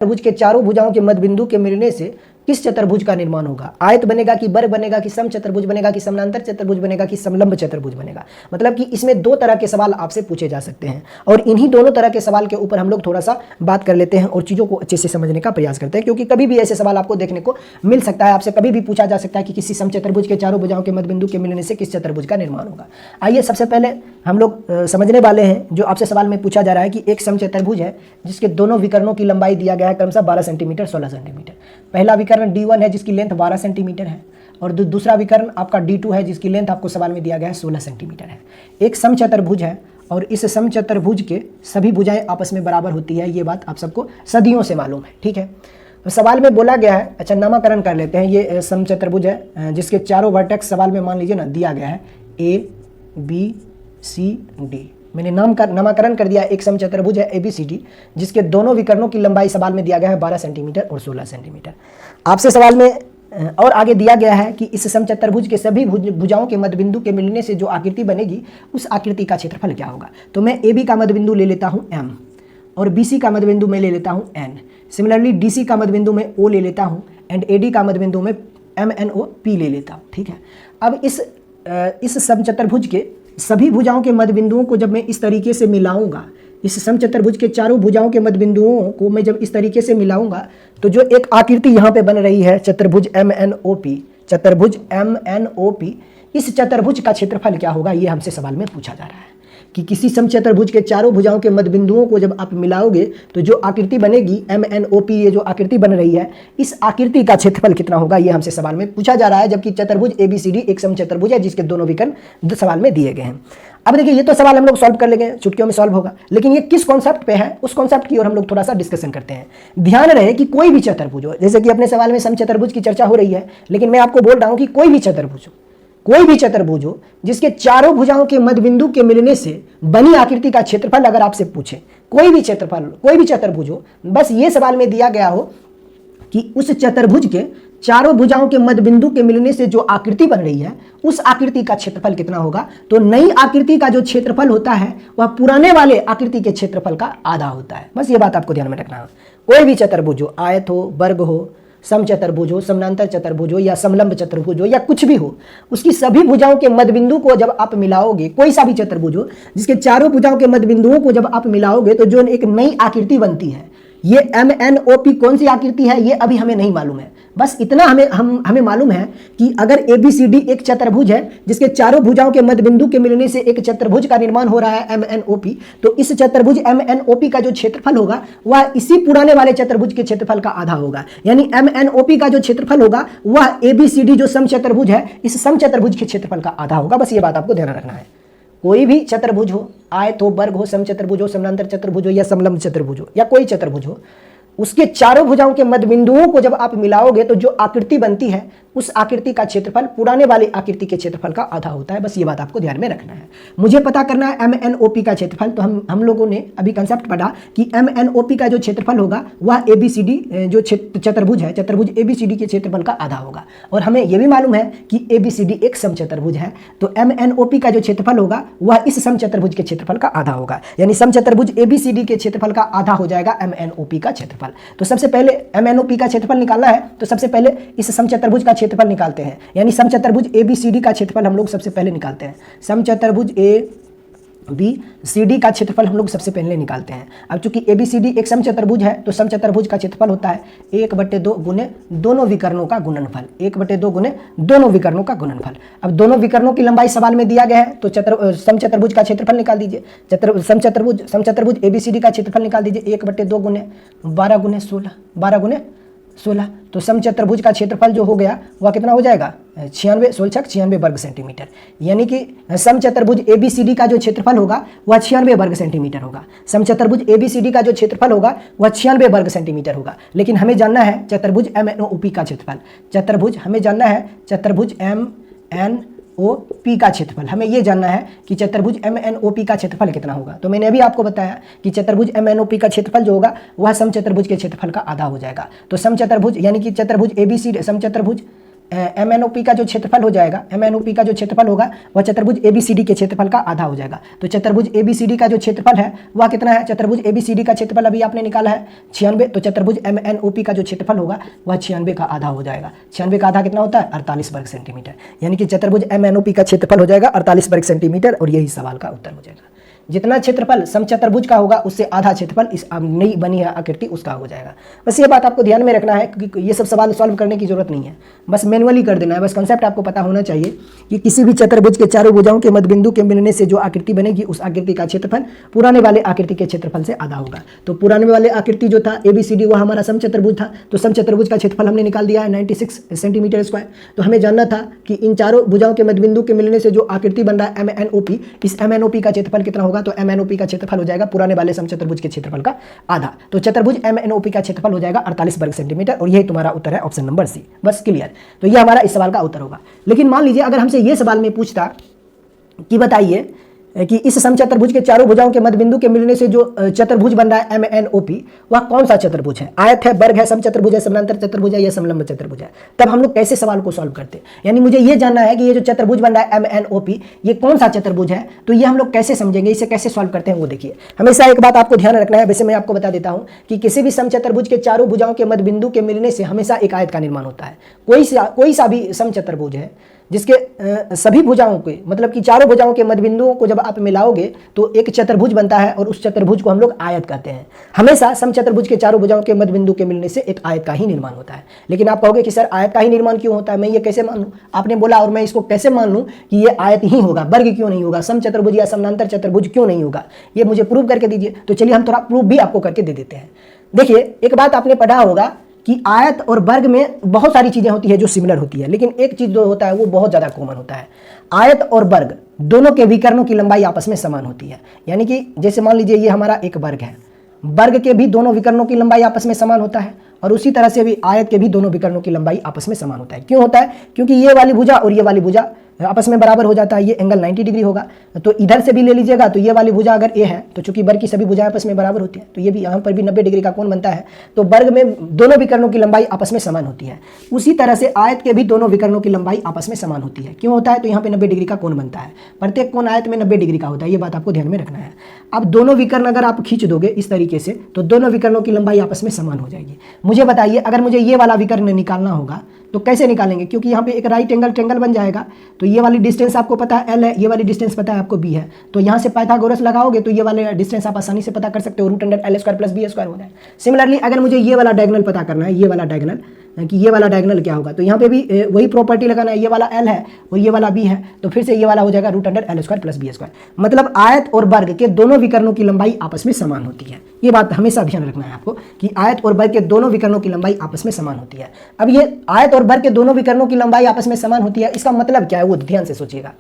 चतुर्भुज के चारों भुजाओं के मध्य बिंदु के मिलने से किस चतुर्भुज का निर्माण होगा? आयत बनेगा कि वर्ग बनेगा कि सम चतुर्भुज बनेगा कि समांतर चतुर्भुज बनेगा कि समलंब चतुर्भुज बनेगा? मतलब कि इसमें दो तरह के सवाल आपसे पूछे जा सकते हैं और इन्हीं दोनों तरह के सवाल के ऊपर हम लोग थोड़ा सा बात कर लेते हैं और चीज़ों को अच्छे से समझने का प्रयास करते हैं, क्योंकि कभी भी ऐसे सवाल आपको देखने को मिल सकता है। आपसे कभी भी पूछा जा सकता है कि किसी समचतुर्भुज के चारों भुजाओं के मध्य बिंदु के मिलने से किस चतुर्भुज का निर्माण होगा। आइए सबसे पहले हम लोग समझने वाले हैं जो आपसे सवाल में पूछा जा रहा है कि एक समचतुर्भुज है जिसके दोनों विकर्णों की लंबाई दिया गया है क्रमशः 12 सेंटीमीटर 16 सेंटीमीटर। पहला विकर्ण D1 है जिसकी लेंथ 12 सेंटीमीटर है और दूसरा विकर्ण आपका D2 है जिसकी लेंथ आपको सवाल में दिया गया है 16 सेंटीमीटर है। एक समचतुर्भुज है और इस समचतुर्भुज के सभी भुजाएं आपस में बराबर होती है, ये बात आप सबको सदियों से मालूम है। ठीक है, तो सवाल में बोला गया है, अच्छा नामकरण कर लेते हैं। ये समचतुर्भुज है जिसके चारों वर्टेक्स सवाल में मान लीजिए ना दिया गया है ABCD। मैंने नामकरण कर दिया। एक समचतुर्भुज है ABCD जिसके दोनों विकर्णों की लंबाई सवाल में दिया गया है 12 सेंटीमीटर और 16 सेंटीमीटर। आपसे सवाल में और आगे दिया गया है कि इस समचतुर्भुज के सभी भुजाओं के मध्यबिंदु के मिलने से जो आकृति बनेगी उस आकृति का क्षेत्रफल क्या होगा। तो मैं AB का मध्यबिंदु ले लेता हूँ M और BC का मध्यबिंदु मैं ले लेता हूँ N। सिमिलरली DC का मध्यबिंदु मैं O ले लेता हूँ एंड AD का मध्यबिंदु मैं MNOP ले लेता हूँ। ठीक है, अब इस समचतुर्भुज के सभी भुजाओं के मध्य बिंदुओं को जब मैं इस तरीके से मिलाऊंगा, इस समचतुर्भुज के चारों भुजाओं के मध्य बिंदुओं को मैं जब इस तरीके से मिलाऊंगा तो जो एक आकृति यहाँ पे बन रही है चतुर्भुज MNOP, चतुर्भुज MNOP, इस चतुर्भुज का क्षेत्रफल क्या होगा, ये हमसे सवाल में पूछा जा रहा है कि किसी समचतुर्भुज के चारों भुजाओं के मध्य बिंदुओं को जब आप मिलाओगे तो जो आकृति बनेगी MNOP, ये जो आकृति बन रही है इस आकृति का क्षेत्रफल कितना होगा, ये हमसे सवाल में पूछा जा रहा है। जबकि चतुर्भुज ABCD एक समचतुर्भुज है जिसके दोनों विकर्ण सवाल में दिए गए हैं। अब देखिए ये तो सवाल हम लोग सॉल्व कर लेंगे, चुटकियों में सॉल्व होगा, लेकिन ये किस कॉन्सेप्ट पे है उस कॉन्सेप्ट की ओर हम लोग थोड़ा सा डिस्कशन करते हैं। ध्यान रहे कि कोई भी चतुर्भुज हो, जैसे कि अपने सवाल में समचतुर्भुज की चर्चा हो रही है, लेकिन मैं आपको बोल रहा हूं कि कोई भी चतुर्भुज हो जिसके चारों भुजाओं के मध्य बिंदु के मिलने से बनी आकृति का क्षेत्रफल अगर आपसे पूछे, कोई भी चतुर्भुज हो, बस ये सवाल में दिया गया हो कि उस चतुर्भुज के चारों भुजाओं के मध्य बिंदु के मिलने से जो आकृति बन रही है उस आकृति का क्षेत्रफल कितना होगा, तो नई आकृति का जो क्षेत्रफल होता है वह पुराने वाले आकृति के क्षेत्रफल का आधा होता है। बस ये बात आपको ध्यान में रखना है। कोई भी चतुर्भुज हो, आयत हो, वर्ग हो, समचतुर्भुज हो, समानांतर चतुर्भुज हो या समलंब चतुर्भुज हो या कुछ भी हो, उसकी सभी भुजाओं के मध्य बिंदु को जब आप मिलाओगे, कोई सा भी चतुर्भुज हो जिसके चारों भुजाओं के मध्य बिंदुओं को जब आप मिलाओगे तो जो एक नई आकृति बनती है, ये MNOP कौन सी आकृति है ये अभी हमें नहीं मालूम है। बस इतना हमें मालूम है कि अगर ABCD एक चतुर्भुज है जिसके चारों भुजाओं के मध्य बिंदु के मिलने से एक चतुर्भुज का निर्माण हो रहा है MNOP, तो इस चतुर्भुज MNOP का जो क्षेत्रफल होगा वह इसी पुराने वाले चतुर्भुज के क्षेत्रफल का आधा होगा। यानी MNOP का जो क्षेत्रफल होगा वह ABCD जो समचतुर्भुज है इस समचतुर्भुज के क्षेत्रफल का आधा होगा। बस ये बात आपको ध्यान रखना है। कोई भी चतुर्भुज हो, आयत हो, वर्ग हो, समचतुर्भुज हो, समानांतर चतुर्भुज हो या समलंब चतुर्भुज हो या कोई चतुर्भुज हो, उसके चारों भुजाओं के मध्य बिंदुओं को जब आप मिलाओगे तो जो आकृति बनती है उस आकृति का क्षेत्रफल पुराने वाले आकृति के क्षेत्रफल का आधा होता है। बस ये बात आपको ध्यान में रखना है। मुझे पता करना है MNOP का क्षेत्रफल, तो हम लोगों ने अभी कंसेप्ट पढ़ा कि MNOP का जो क्षेत्रफल होगा वह ABCD जो चतुर्भुज है, चतुर्भुज ABCD के क्षेत्रफल का आधा होगा। और हमें यह भी मालूम है कि ABCD एक समचतुर्भुज है, तो MNOP का जो क्षेत्रफल होगा वह इस समचतुर्भुज के क्षेत्रफल का आधा होगा। यानी समचतुर्भुज ABCD के क्षेत्रफल का आधा हो जाएगा MNOP का क्षेत्रफल। तो सबसे पहले MNOP का क्षेत्रफल निकालना है, तो सबसे पहले इस समचतुर्भुज का क्षेत्रफल निकालते हैं। यानी समचतुर्भुज ABCD का क्षेत्रफल हम लोग सबसे पहले निकालते हैं। समचतुर्भुज ABCD का क्षेत्रफल हम लोग सबसे पहले निकालते हैं। अब चूंकि ABCD एक समचतुर्भुज है तो समचतुर्भुज का क्षेत्रफल होता है 1/2 गुने दोनों विकर्णों का गुणनफल, 1/2 गुने दोनों विकर्णों का गुणनफल। अब दोनों विकर्णों की लंबाई सवाल में दिया गया है तो समचतुर्भुज का क्षेत्रफल निकाल दीजिए। समचतुर्भुज ABCD का क्षेत्रफल निकाल दीजिए 1/2 गुने 12 गुने 16, 12 गुने 16। तो समचतुर्भुज का क्षेत्रफल जो हो गया वह कितना हो जाएगा 96 वर्ग सेंटीमीटर। यानी कि समचतुर्भुज ABCD का जो क्षेत्रफल होगा वह 96 वर्ग सेंटीमीटर होगा। समचतुर्भुज ABCD का जो क्षेत्रफल होगा वह 96 वर्ग सेंटीमीटर होगा। लेकिन हमें जानना है चतुर्भुज MNOP का क्षेत्रफल। हमें जानना है चतुर्भुज MNOP का क्षेत्रफल। हमें यह जानना है कि चतुर्भुज MNOP का क्षेत्रफल कितना होगा। तो मैंने अभी आपको बताया कि चतुर्भुज MNOP का क्षेत्रफल जो होगा वह समचतुर्भुज के क्षेत्रफल का आधा हो जाएगा। तो समचतुर्भुज यानी कि चतुर्भुज ABCD, समचतुर्भुज MNOP का जो क्षेत्रफल हो जाएगा, MNOP का जो क्षेत्रफल होगा वह चतुर्भुज ABCD के क्षेत्रफल का आधा हो जाएगा। तो चतुर्भुज ABCD का जो क्षेत्रफल है वह कितना है? चतुर्भुज ABCD का क्षेत्रफल अभी आपने निकाला है 96, तो चतुर्भुज MNOP का जो क्षेत्रफल होगा वह 96 का आधा हो जाएगा। 96 का आधा कितना होता है? 48 वर्ग सेंटीमीटर। यानी कि चतुर्भुज MNOP का क्षेत्रफल हो जाएगा 48 वर्ग सेंटीमीटर और यही सवाल का उत्तर हो जाएगा। जितना क्षेत्रफल समचतुर्भुज का होगा उससे आधा क्षेत्रफल इस नई बनी है आकृति उसका हो जाएगा। बस ये बात आपको ध्यान में रखना है क्योंकि ये सब सवाल सॉल्व करने की जरूरत नहीं है, बस मैनुअली कर देना है। बस कंसेप्ट आपको पता होना चाहिए कि किसी भी चतुर्भुज के चारों भुजाओं के मध्यबिंदु के मिलने से जो आकृति बनेगी उस आकृति का क्षेत्रफल पुराने वाले आकृति के क्षेत्रफल से आधा होगा। तो पुराने वाले आकृति जो था ABCD वह हमारा समचतुर्भुज था, तो समचतुर्भुज का क्षेत्रफल हमने निकाल दिया है 96 सेंटीमीटर स्क्वायर। तो हमें जानना था कि इन चारों भुजाओं के मध्यबिंदु के मिलने से जो आकृति बन रहा है MNOP, इस MNOP का क्षेत्रफल कितना होगा? तो MNOP का क्षेत्रफल हो जाएगा पुराने वाले समचतुर्भुज के क्षेत्रफल का आधा। तो चतुर्भुज MNOP का क्षेत्रफल हो जाएगा 48 वर्ग सेंटीमीटर और यही तुम्हारा उत्तर है ऑप्शन नंबर सी। बस क्लियर। तो ये हमारा इस सवाल का उत्तर होगा। लेकिन मान लीजिए अगर हमसे ये सवाल में पूछता कि बताइए कि इस समचतुर्भुज के चारों भुजाओं के मध्यबिंदु के मिलने से जो चतुर्भुज बन रहा है MNOP वह कौन सा चतुर्भुज है? आयत है, वर्ग है, समचतुर्भुज है, समानांतर चतुर्भुज है या समलंब चतुर्भुज है? तब हम लोग कैसे सवाल को सॉल्व करते? यानी मुझे ये जानना है कि ये जो चतुर्भुज बन रहा है MNOP ये कौन सा चतुर्भुज है, तो ये हम लोग कैसे समझेंगे, इसे कैसे सॉल्व करते हैं वो देखिए। हमेशा एक बात आपको ध्यान रखना है, वैसे मैं आपको बता देता हूं कि किसी भी समचतुर्भुज के चारों भुजाओं के मध्यबिंदु के मिलने से हमेशा एक आयत का निर्माण होता है। कोई सा भी समचतुर्भुज है जिसके सभी भुजाओं के मतलब कि चारों भुजाओं के मध्यबिंदुओं को जब आप मिलाओगे तो एक चतुर्भुज बनता है और उस चतुर्भुज को हम लोग आयत कहते हैं। हमेशा समचतुर्भुज के चारों भुजाओं के मध्यबिंदु के मिलने से एक आयत का ही निर्माण होता है। लेकिन आप कहोगे कि सर आयत का ही निर्माण क्यों होता है, मैं ये कैसे मान लूँ? आपने बोला और मैं इसको कैसे मान लूँ कि ये आयत ही होगा, वर्ग क्यों नहीं होगा, समचतुर्भुज या समानांतर चतुर्भुज क्यों नहीं होगा, ये मुझे प्रूव करके दीजिए। तो चलिए हम थोड़ा प्रूव भी आपको करके दे देते हैं। देखिए एक बात आपने पढ़ा होगा कि आयत और वर्ग में बहुत सारी चीजें होती है जो सिमिलर होती है, लेकिन एक चीज जो होता है वो बहुत ज्यादा कॉमन होता है। आयत और वर्ग दोनों के विकर्णों की लंबाई आपस में समान होती है। यानी कि जैसे मान लीजिए ये हमारा एक वर्ग है, वर्ग के भी दोनों विकर्णों की लंबाई आपस में समान होता है और उसी तरह से भी आयत के भी दोनों विकर्णों की लंबाई आपस में समान होता है। क्यों होता है? क्योंकि ये वाली भुजा और ये वाली भुजा आपस में बराबर हो जाता है। ये एंगल 90 डिग्री होगा, तो इधर से भी ले लीजिएगा तो ये वाली भुजा अगर ए है तो चूंकि वर्ग की सभी भुजाएं आपस में बराबर होती है तो ये भी यहाँ पर भी 90 डिग्री का कोण बनता है। तो वर्ग में दोनों विकर्णों की लंबाई आपस में समान होती है। उसी तरह से आयत के भी दोनों विकर्णों की लंबाई आपस में समान होती है। क्यों होता है? तो यहाँ पे 90 डिग्री का कोण बनता है। प्रत्येक कोण आयत में 90 डिग्री का होता है, ये बात आपको ध्यान में रखना है। अब दोनों विकर्ण अगर आप खींच दोगे इस तरीके से तो दोनों विकर्णों की लंबाई आपस में समान हो जाएगी। मुझे बताइए अगर मुझे ये वाला विकर्ण निकालना होगा तो कैसे निकालेंगे? क्योंकि यहाँ पे एक राइट एंगल ट्रायंगल बन जाएगा। तो ये वाली डिस्टेंस आपको पता है L है, ये वाली डिस्टेंस पता है आपको B है। तो यहाँ से पाइथागोरस लगाओगे तो ये वाले डिस्टेंस आप आसानी से पता कर सकते हो, √L² + B² हो जाए। सिमिलरली अगर मुझे ये वाला डायगोनल पता करना है, ये वाला डायगोनल कि ये वाला डायगोनल क्या होगा, तो यहाँ पे भी वही प्रॉपर्टी लगाना है। ये वाला L है और ये वाला B है, तो फिर से ये वाला हो जाएगा √L² + B²। मतलब आयत और वर्ग के दोनों विकर्णों की लंबाई आपस में समान होती है। ये बात हमेशा ध्यान रखना है आपको कि आयत और वर्ग के दोनों विकर्णों की लंबाई आपस में समान होती है। अब ये आयत और वर्ग के दोनों विकर्णों की लंबाई आपस में समान होती है, इसका मतलब क्या है वो ध्यान से सोचिएगा,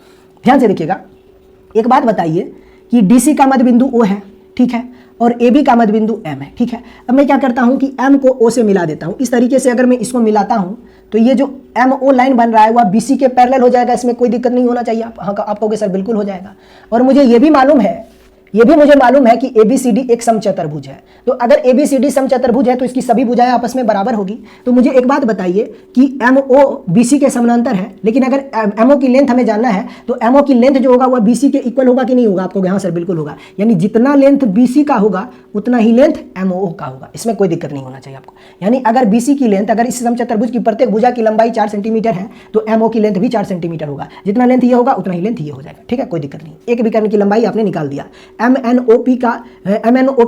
ध्यान से देखिएगा। एक बात बताइए कि DC का मध्य बिंदु O है, ठीक है, और AB का मध्य बिंदु M है, ठीक है। अब मैं क्या करता हूं कि M को O से मिला देता हूं। इस तरीके से अगर मैं इसको मिलाता हूं तो ये जो MO लाइन बन रहा है वह BC के पैरेलल हो जाएगा, इसमें कोई दिक्कत नहीं होना चाहिए। आप कहोगे सर बिल्कुल हो जाएगा। और मुझे ये भी मालूम है कि ABCD एक समचतुर्भुज है। तो अगर ABCD समचतुर्भुज है तो इसकी सभी भुजाएं आपस में बराबर होगी। तो मुझे एक बात बताइए कि MO BC के समानांतर है, लेकिन अगर MO की लेंथ हमें जानना है तो MO की लेंथ जो होगा वह BC के इक्वल होगा कि नहीं होगा? आपको हाँ सर बिल्कुल होगा। यानी जितना लेंथ BC का होगा उतना ही लेंथ MO का होगा, इसमें कोई दिक्कत नहीं होना चाहिए आपको। यानी अगर BC की लेंथ, अगर इस समचतुर्भुज की प्रत्येक भुजा की लंबाई 4 सेंटीमीटर है तो MO की लेंथ भी 4 सेंटीमीटर होगा। जितना लेंथ ये होगा उतना ही लेंथ ये हो जाएगा, ठीक है, कोई दिक्कत नहीं। एक विकर्ण की लंबाई आपने निकाल दिया। MNOP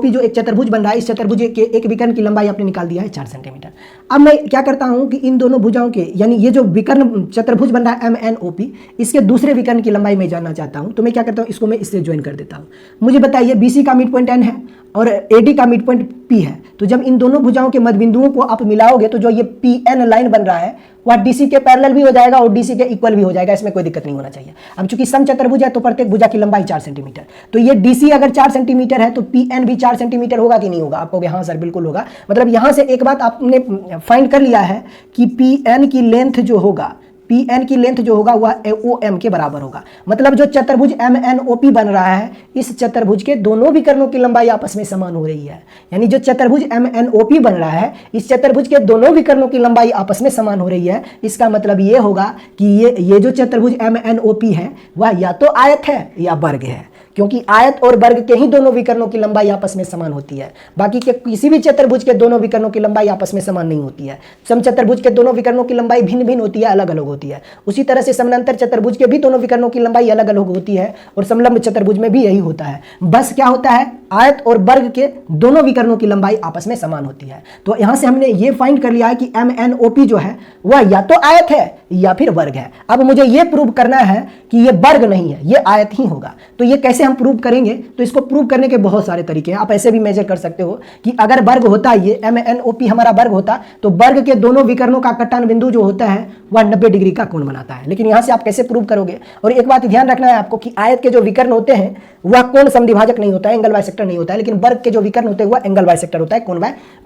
जो एक चतुर्भुज बन रहा है, इस चतुर्भुज के एक विकर्ण की लंबाई आपने निकाल दिया है 4 सेंटीमीटर। अब मैं क्या करता हूं कि इन दोनों भुजाओं के, यानी ये जो विकर्ण चतुर्भुज बन रहा है MNOP, इसके दूसरे विकर्ण की लंबाई मैं जानना चाहता हूं। तो मैं क्या करता हूं, इसको मैं इससे ज्वाइन कर देता हूं। मुझे बताइए BC का मिड पॉइंट N है और AD का मिड पॉइंट P है। तो जब इन दोनों भुजाओं के मध्य बिंदुओं को आप मिलाओगे तो जो ये PN लाइन बन रहा है वह DC के पैरेलल भी हो जाएगा और DC के इक्वल भी हो जाएगा, इसमें कोई दिक्कत नहीं होना चाहिए। अब चूंकि समचतुर्भुज है तो प्रत्येक भुजा की लंबाई 4 सेंटीमीटर, तो ये DC अगर 4 सेंटीमीटर है तो PN भी 4 सेंटीमीटर होगा कि नहीं होगा? आपको हाँ सर बिल्कुल होगा। मतलब यहां से एक बात आपने फाइंड कर लिया है कि PN की लेंथ जो होगा, पी एन की लेंथ जो होगा वह ओ एम के बराबर होगा। मतलब जो चतुर्भुज एम एन ओ पी बन रहा है, इस चतुर्भुज के दोनों विकर्णों की लंबाई आपस में समान हो रही है। यानी जो चतुर्भुज एम एन ओ पी बन रहा है, इस चतुर्भुज के दोनों विकर्णों की लंबाई आपस में समान हो रही है। इसका मतलब ये होगा कि ये जो चतुर्भुज एम एन ओ पी है वह या तो आयत है या वर्ग है, क्योंकि आयत और वर्ग के ही दोनों विकर्णों की लंबाई आपस में समान होती है। बाकी के किसी भी चतुर्भुज के दोनों विकर्णों की लंबाई आपस में समान नहीं होती है। समचतुर्भुज के दोनों विकर्णों की लंबाई भिन्न भिन्न होती है, अलग अलग होती है। उसी तरह से समानांतर चतुर्भुज के भी दोनों विकर्णों की लंबाई अलग अलग होती है, और समलंब चतुर्भुज में भी यही होता है। बस क्या होता है, आयत और वर्ग के दोनों विकर्णों की लंबाई आपस में समान होती है। तो यहां से हमने ये फाइंड कर लिया है कि एम एन ओ पी जो है वह या तो आयत है या फिर वर्ग है। अब मुझे यह प्रूव करना है कि यह वर्ग नहीं है, यह आयत ही होगा। तो ये कैसे हम प्रूव करेंगे? तो इसको प्रूव करने के बहुत सारे तरीके हैं। आप ऐसे भी मेजर कर सकते हो कि अगर वर्ग होता, ये एम एन ओ पी हमारा वर्ग होता, तो वर्ग के दोनों विकर्णों का कटान बिंदु जो होता है वह 90 डिग्री का कोण बनाता है। लेकिन यहां से आप कैसे प्रूव करोगे? और एक बात ध्यान रखना है आपको कि आयत के जो विकर्ण होते हैं वह कोण समद्विभाजक नहीं होता है, एंगल बाइसेक्टर नहीं होता है, लेकिन वर्ग के जो विकर्ण होते हैं वह एंगल बाइसेक्टर होता है,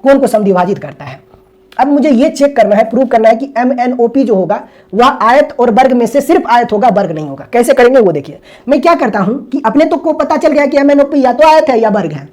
कोण को समद्विभाजित करता है। अब मुझे यह चेक करना है, प्रूव करना है कि एम एन ओ पी जो होगा वह आयत और वर्ग में से सिर्फ आयत होगा, वर्ग नहीं होगा। कैसे करेंगे वो देखिए। मैं क्या करता हूं कि अपने तो को पता चल गया कि एम एन ओ पी या तो आयत है या वर्ग है।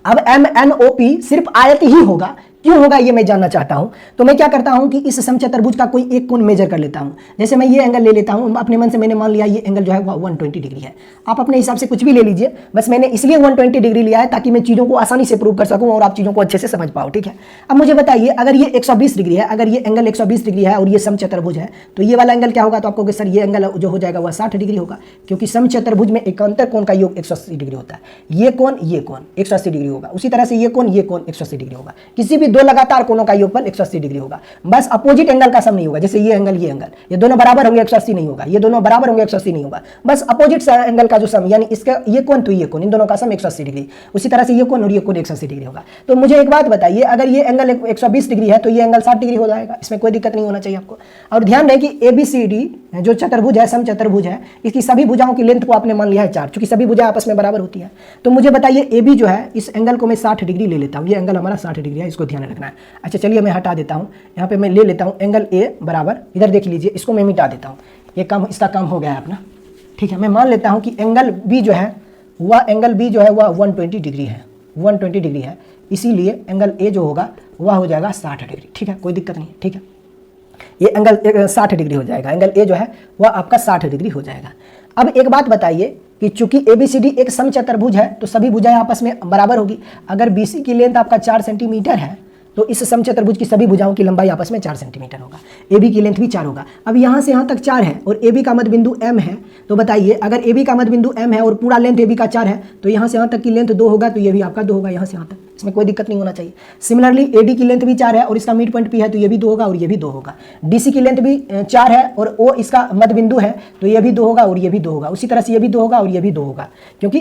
अब एम एन ओ पी सिर्फ आयत ही होगा, क्यों होगा ये मैं जानना चाहता हूं। तो मैं क्या करता हूं कि इस समचतुर्भुज का कोई एक कोण मेजर कर लेता हूं। जैसे मैं ये एंगल ले लेता हूं, अपने मन से मैंने मान लिया ये एंगल जो है वो 120 डिग्री है। आप अपने हिसाब से कुछ भी ले लीजिए, बस मैंने इसलिए 120 डिग्री लिया है ताकि मैं चीज़ों को आसानी से प्रूव कर सकूं और आप चीज़ों को अच्छे से समझ पाओ, ठीक है। अब मुझे बताइए, अगर ये 120 डिग्री है, अगर ये एंगल 120 डिग्री है और ये समचतुर्भुज है, तो ये वाला एंगल क्या होगा? तो आपको सर ये एंगल जो हो जाएगा वह 60 डिग्री होगा, क्योंकि समचतुर्भुज में एकांतर कोण का योग 180 डिग्री होता है। ये कोण 180 डिग्री होगा, उसी तरह से ये कोण 180 डिग्री होगा। किसी भी दो लगातार कोणों का योगफल 180 डिग्री होगा। बस अपोजिट एंगल का सम नहीं होगा। जैसे ये एंगल ये दोनों बराबर होंगे 180 नहीं होगा, ये दोनों बराबर होंगे 180 नहीं होगा। बस अपोजिट एंगल का जो सम, यानी इसका ये कोण तो ये कोण, इन दोनों का सम 180 डिग्री। उसी तरह से ये कोण और ये कोण 180 डिग्री होगा। तो मुझे एक बात बताइए, अगर ये एंगल 120 डिग्री है तो ये एंगल 60 डिग्री हो जाएगा। इसमें कोई दिक्कत नहीं होना चाहिए आपको। और ध्यान रहे कि ABCD जो चतुर्भुज है, समचतुर्भुज है, इसकी सभी भुजाओं की लेंथ को आपने मान लिया है 4, क्योंकि सभी भुजाएं आपस में बराबर होती है। तो मुझे बताइए AB जो है, इस एंगल को मैं 60 डिग्री ले लेता हूँ। ये एंगल हमारा 60 डिग्री है, इसको ध्यान रखना है। अच्छा चलिए मैं हटा देता हूँ, यहाँ पे मैं ले लेता हूँ एंगल A बराबर, इधर देख लीजिए, इसको मैं मिटा देता हूँ। ये काम, इसका काम हो गया है अपना, ठीक है। मैं मान लेता हूँ कि एंगल B जो है वह 120 डिग्री है, 120 डिग्री है। इसीलिए एंगल A जो होगा वह हो जाएगा 60 डिग्री, ठीक है, कोई दिक्कत नहीं, ठीक है। ये एंगल 60 डिग्री हो जाएगा, एंगल A जो है वह आपका 60 डिग्री हो जाएगा। अब एक बात बताइए कि चूंकि ABCD एक समचतुर्भुज है तो सभी भुजाएं आपस में बराबर होगी। अगर BC की लेंथ आपका 4 सेंटीमीटर है तो इस समचतुर्भुज की सभी भुजाओं की लंबाई आपस में 4 सेंटीमीटर होगा। AB की लेंथ भी 4 होगा। अब यहाँ से यहाँ तक 4 है और AB का मध्य बिंदु M है, तो बताइए अगर AB का मध्य बिंदु M है और पूरा लेंथ AB का 4 है तो यहाँ से यहाँ तक की लेंथ 2 होगा, तो ये भी आपका 2 होगा यहाँ से यहाँ तक। इसमें कोई दिक्कत नहीं होना चाहिए। सिमिलरली AD की लेंथ भी 4 है और इसका मिड पॉइंट P है, तो ये भी 2 होगा और ये भी 2 होगा। DC की लेंथ भी 4 है और O इसका मध्य बिंदु है, तो ये भी 2 होगा और ये भी 2 होगा। उसी तरह से ये भी 2 होगा और ये भी 2 होगा, क्योंकि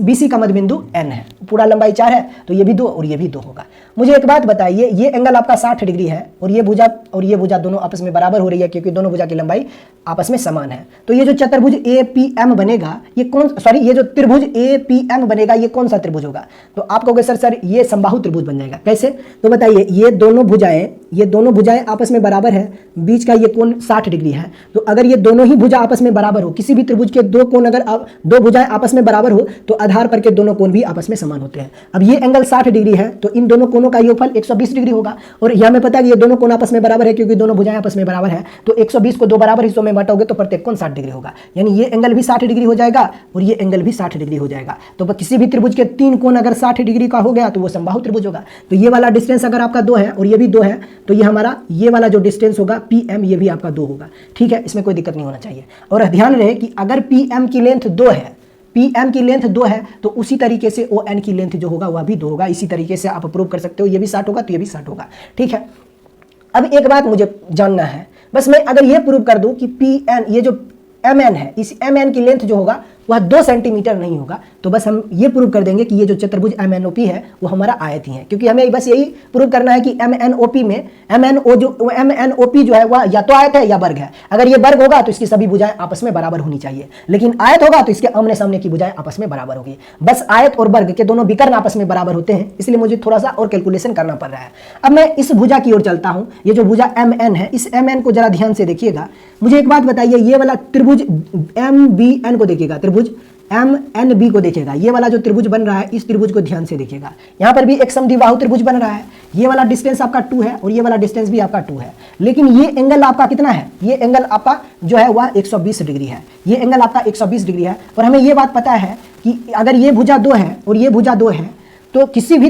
BC का मध्य बिंदु N है, पूरा लंबाई 4 है, तो ये भी 2 और ये भी 2 होगा। मुझे एक बात बताइए, ये एंगल आपका 60 डिग्री है और ये भुजा दोनों आपस में बराबर हो रही है, क्योंकि दोनों भुजा की लंबाई आपस में समान है। तो ये जो चतुर्भुज APM बनेगा, ये जो त्रिभुज APM बनेगा, ये कौन सा त्रिभुज होगा? तो आप कहोगे सर ये समबाहु त्रिभुज बन जाएगा। कैसे? तो बताइए, ये दोनों भुजाएं आपस में बराबर है, बीच का ये कोण 60 डिग्री है। तो अगर ये दोनों ही भुजा आपस में बराबर हो, किसी भी त्रिभुज के दो कोण अगर दो भुजाएं आपस में बराबर हो तो आधार पर के दोनों कोण भी आपस में समान होते हैं। अब ये एंगल 60 डिग्री है तो इन दोनों कोणों का योगफल 120 डिग्री होगा। और यह हमें पता है कि ये दोनों कोण आपस में बराबर है, क्योंकि दोनों भुजाएं आपस में बराबर है। तो 120 को दो बराबर हिस्सों में बांटोगे तो प्रत्येक कोण 60 डिग्री होगा, यानी ये एंगल भी 60 डिग्री हो जाएगा और ये एंगल भी 60 डिग्री हो जाएगा। तो किसी भी त्रिभुज के 3 कोण अगर 60 डिग्री का हो गया तो वो समबाहु त्रिभुज होगा। तो ये वाला डिस्टेंस अगर आपका 2 है और ये भी 2 है, तो ये हमारा ये वाला जो डिस्टेंस होगा PM, ये भी आपका 2 होगा, ठीक है। इसमें कोई दिक्कत नहीं होना चाहिए। और ध्यान रहे कि अगर PM की लेंथ 2 है, PM की लेंथ 2 है, तो उसी तरीके से ON की लेंथ जो होगा वह भी 2 होगा। इसी तरीके से आप प्रूव कर सकते हो, ये भी 60 होगा तो ये भी 60 होगा, ठीक है। अब एक बात मुझे जानना है, बस मैं अगर ये प्रूव कर दूं कि PN, ये जो MN है, इस MN की लेंथ जो होगा वह 2 सेंटीमीटर नहीं होगा, तो बस हम ये प्रूव कर देंगे कि ये जो चतुर्भुज MNOP है वो हमारा आयत ही है, क्योंकि हमें बस यही प्रूव करना है कि MNOP में MNOP जो है वह या तो आयत है या वर्ग है। अगर ये वर्ग होगा तो इसकी सभी भुजाएं आपस में बराबर होनी चाहिए, लेकिन आयत होगा तो इसके आमने सामने की भुजाएं आपस में बराबर होगी। बस आयत और वर्ग के दोनों विकर्ण आपस में बराबर होते हैं, इसलिए मुझे थोड़ा सा और कैलकुलेशन करना पड़ रहा है। अब मैं इस भुजा की ओर चलता हूं, ये जो भुजा MN है, इस MN को जरा ध्यान से देखिएगा। मुझे एक बात बताइए, ये वाला त्रिभुज MBN को देखिएगा, त्रिभुज MNB को देखिएगा, ये वाला जो त्रिभुज बन रहा है इस त्रिभुज को ध्यान से देखिएगा। यहाँ पर भी एक समद्विबाहु त्रिभुज बन रहा है, ये वाला डिस्टेंस आपका 2 है और ये वाला डिस्टेंस भी आपका 2 है, लेकिन ये एंगल आपका कितना है, ये एंगल आपका जो है वह 120 डिग्री है, ये एंगल आपका 120 डिग्री है। और हमें ये बात पता है कि अगर ये भुजा 2 है और ये भुजा 2 है, तो किसी भी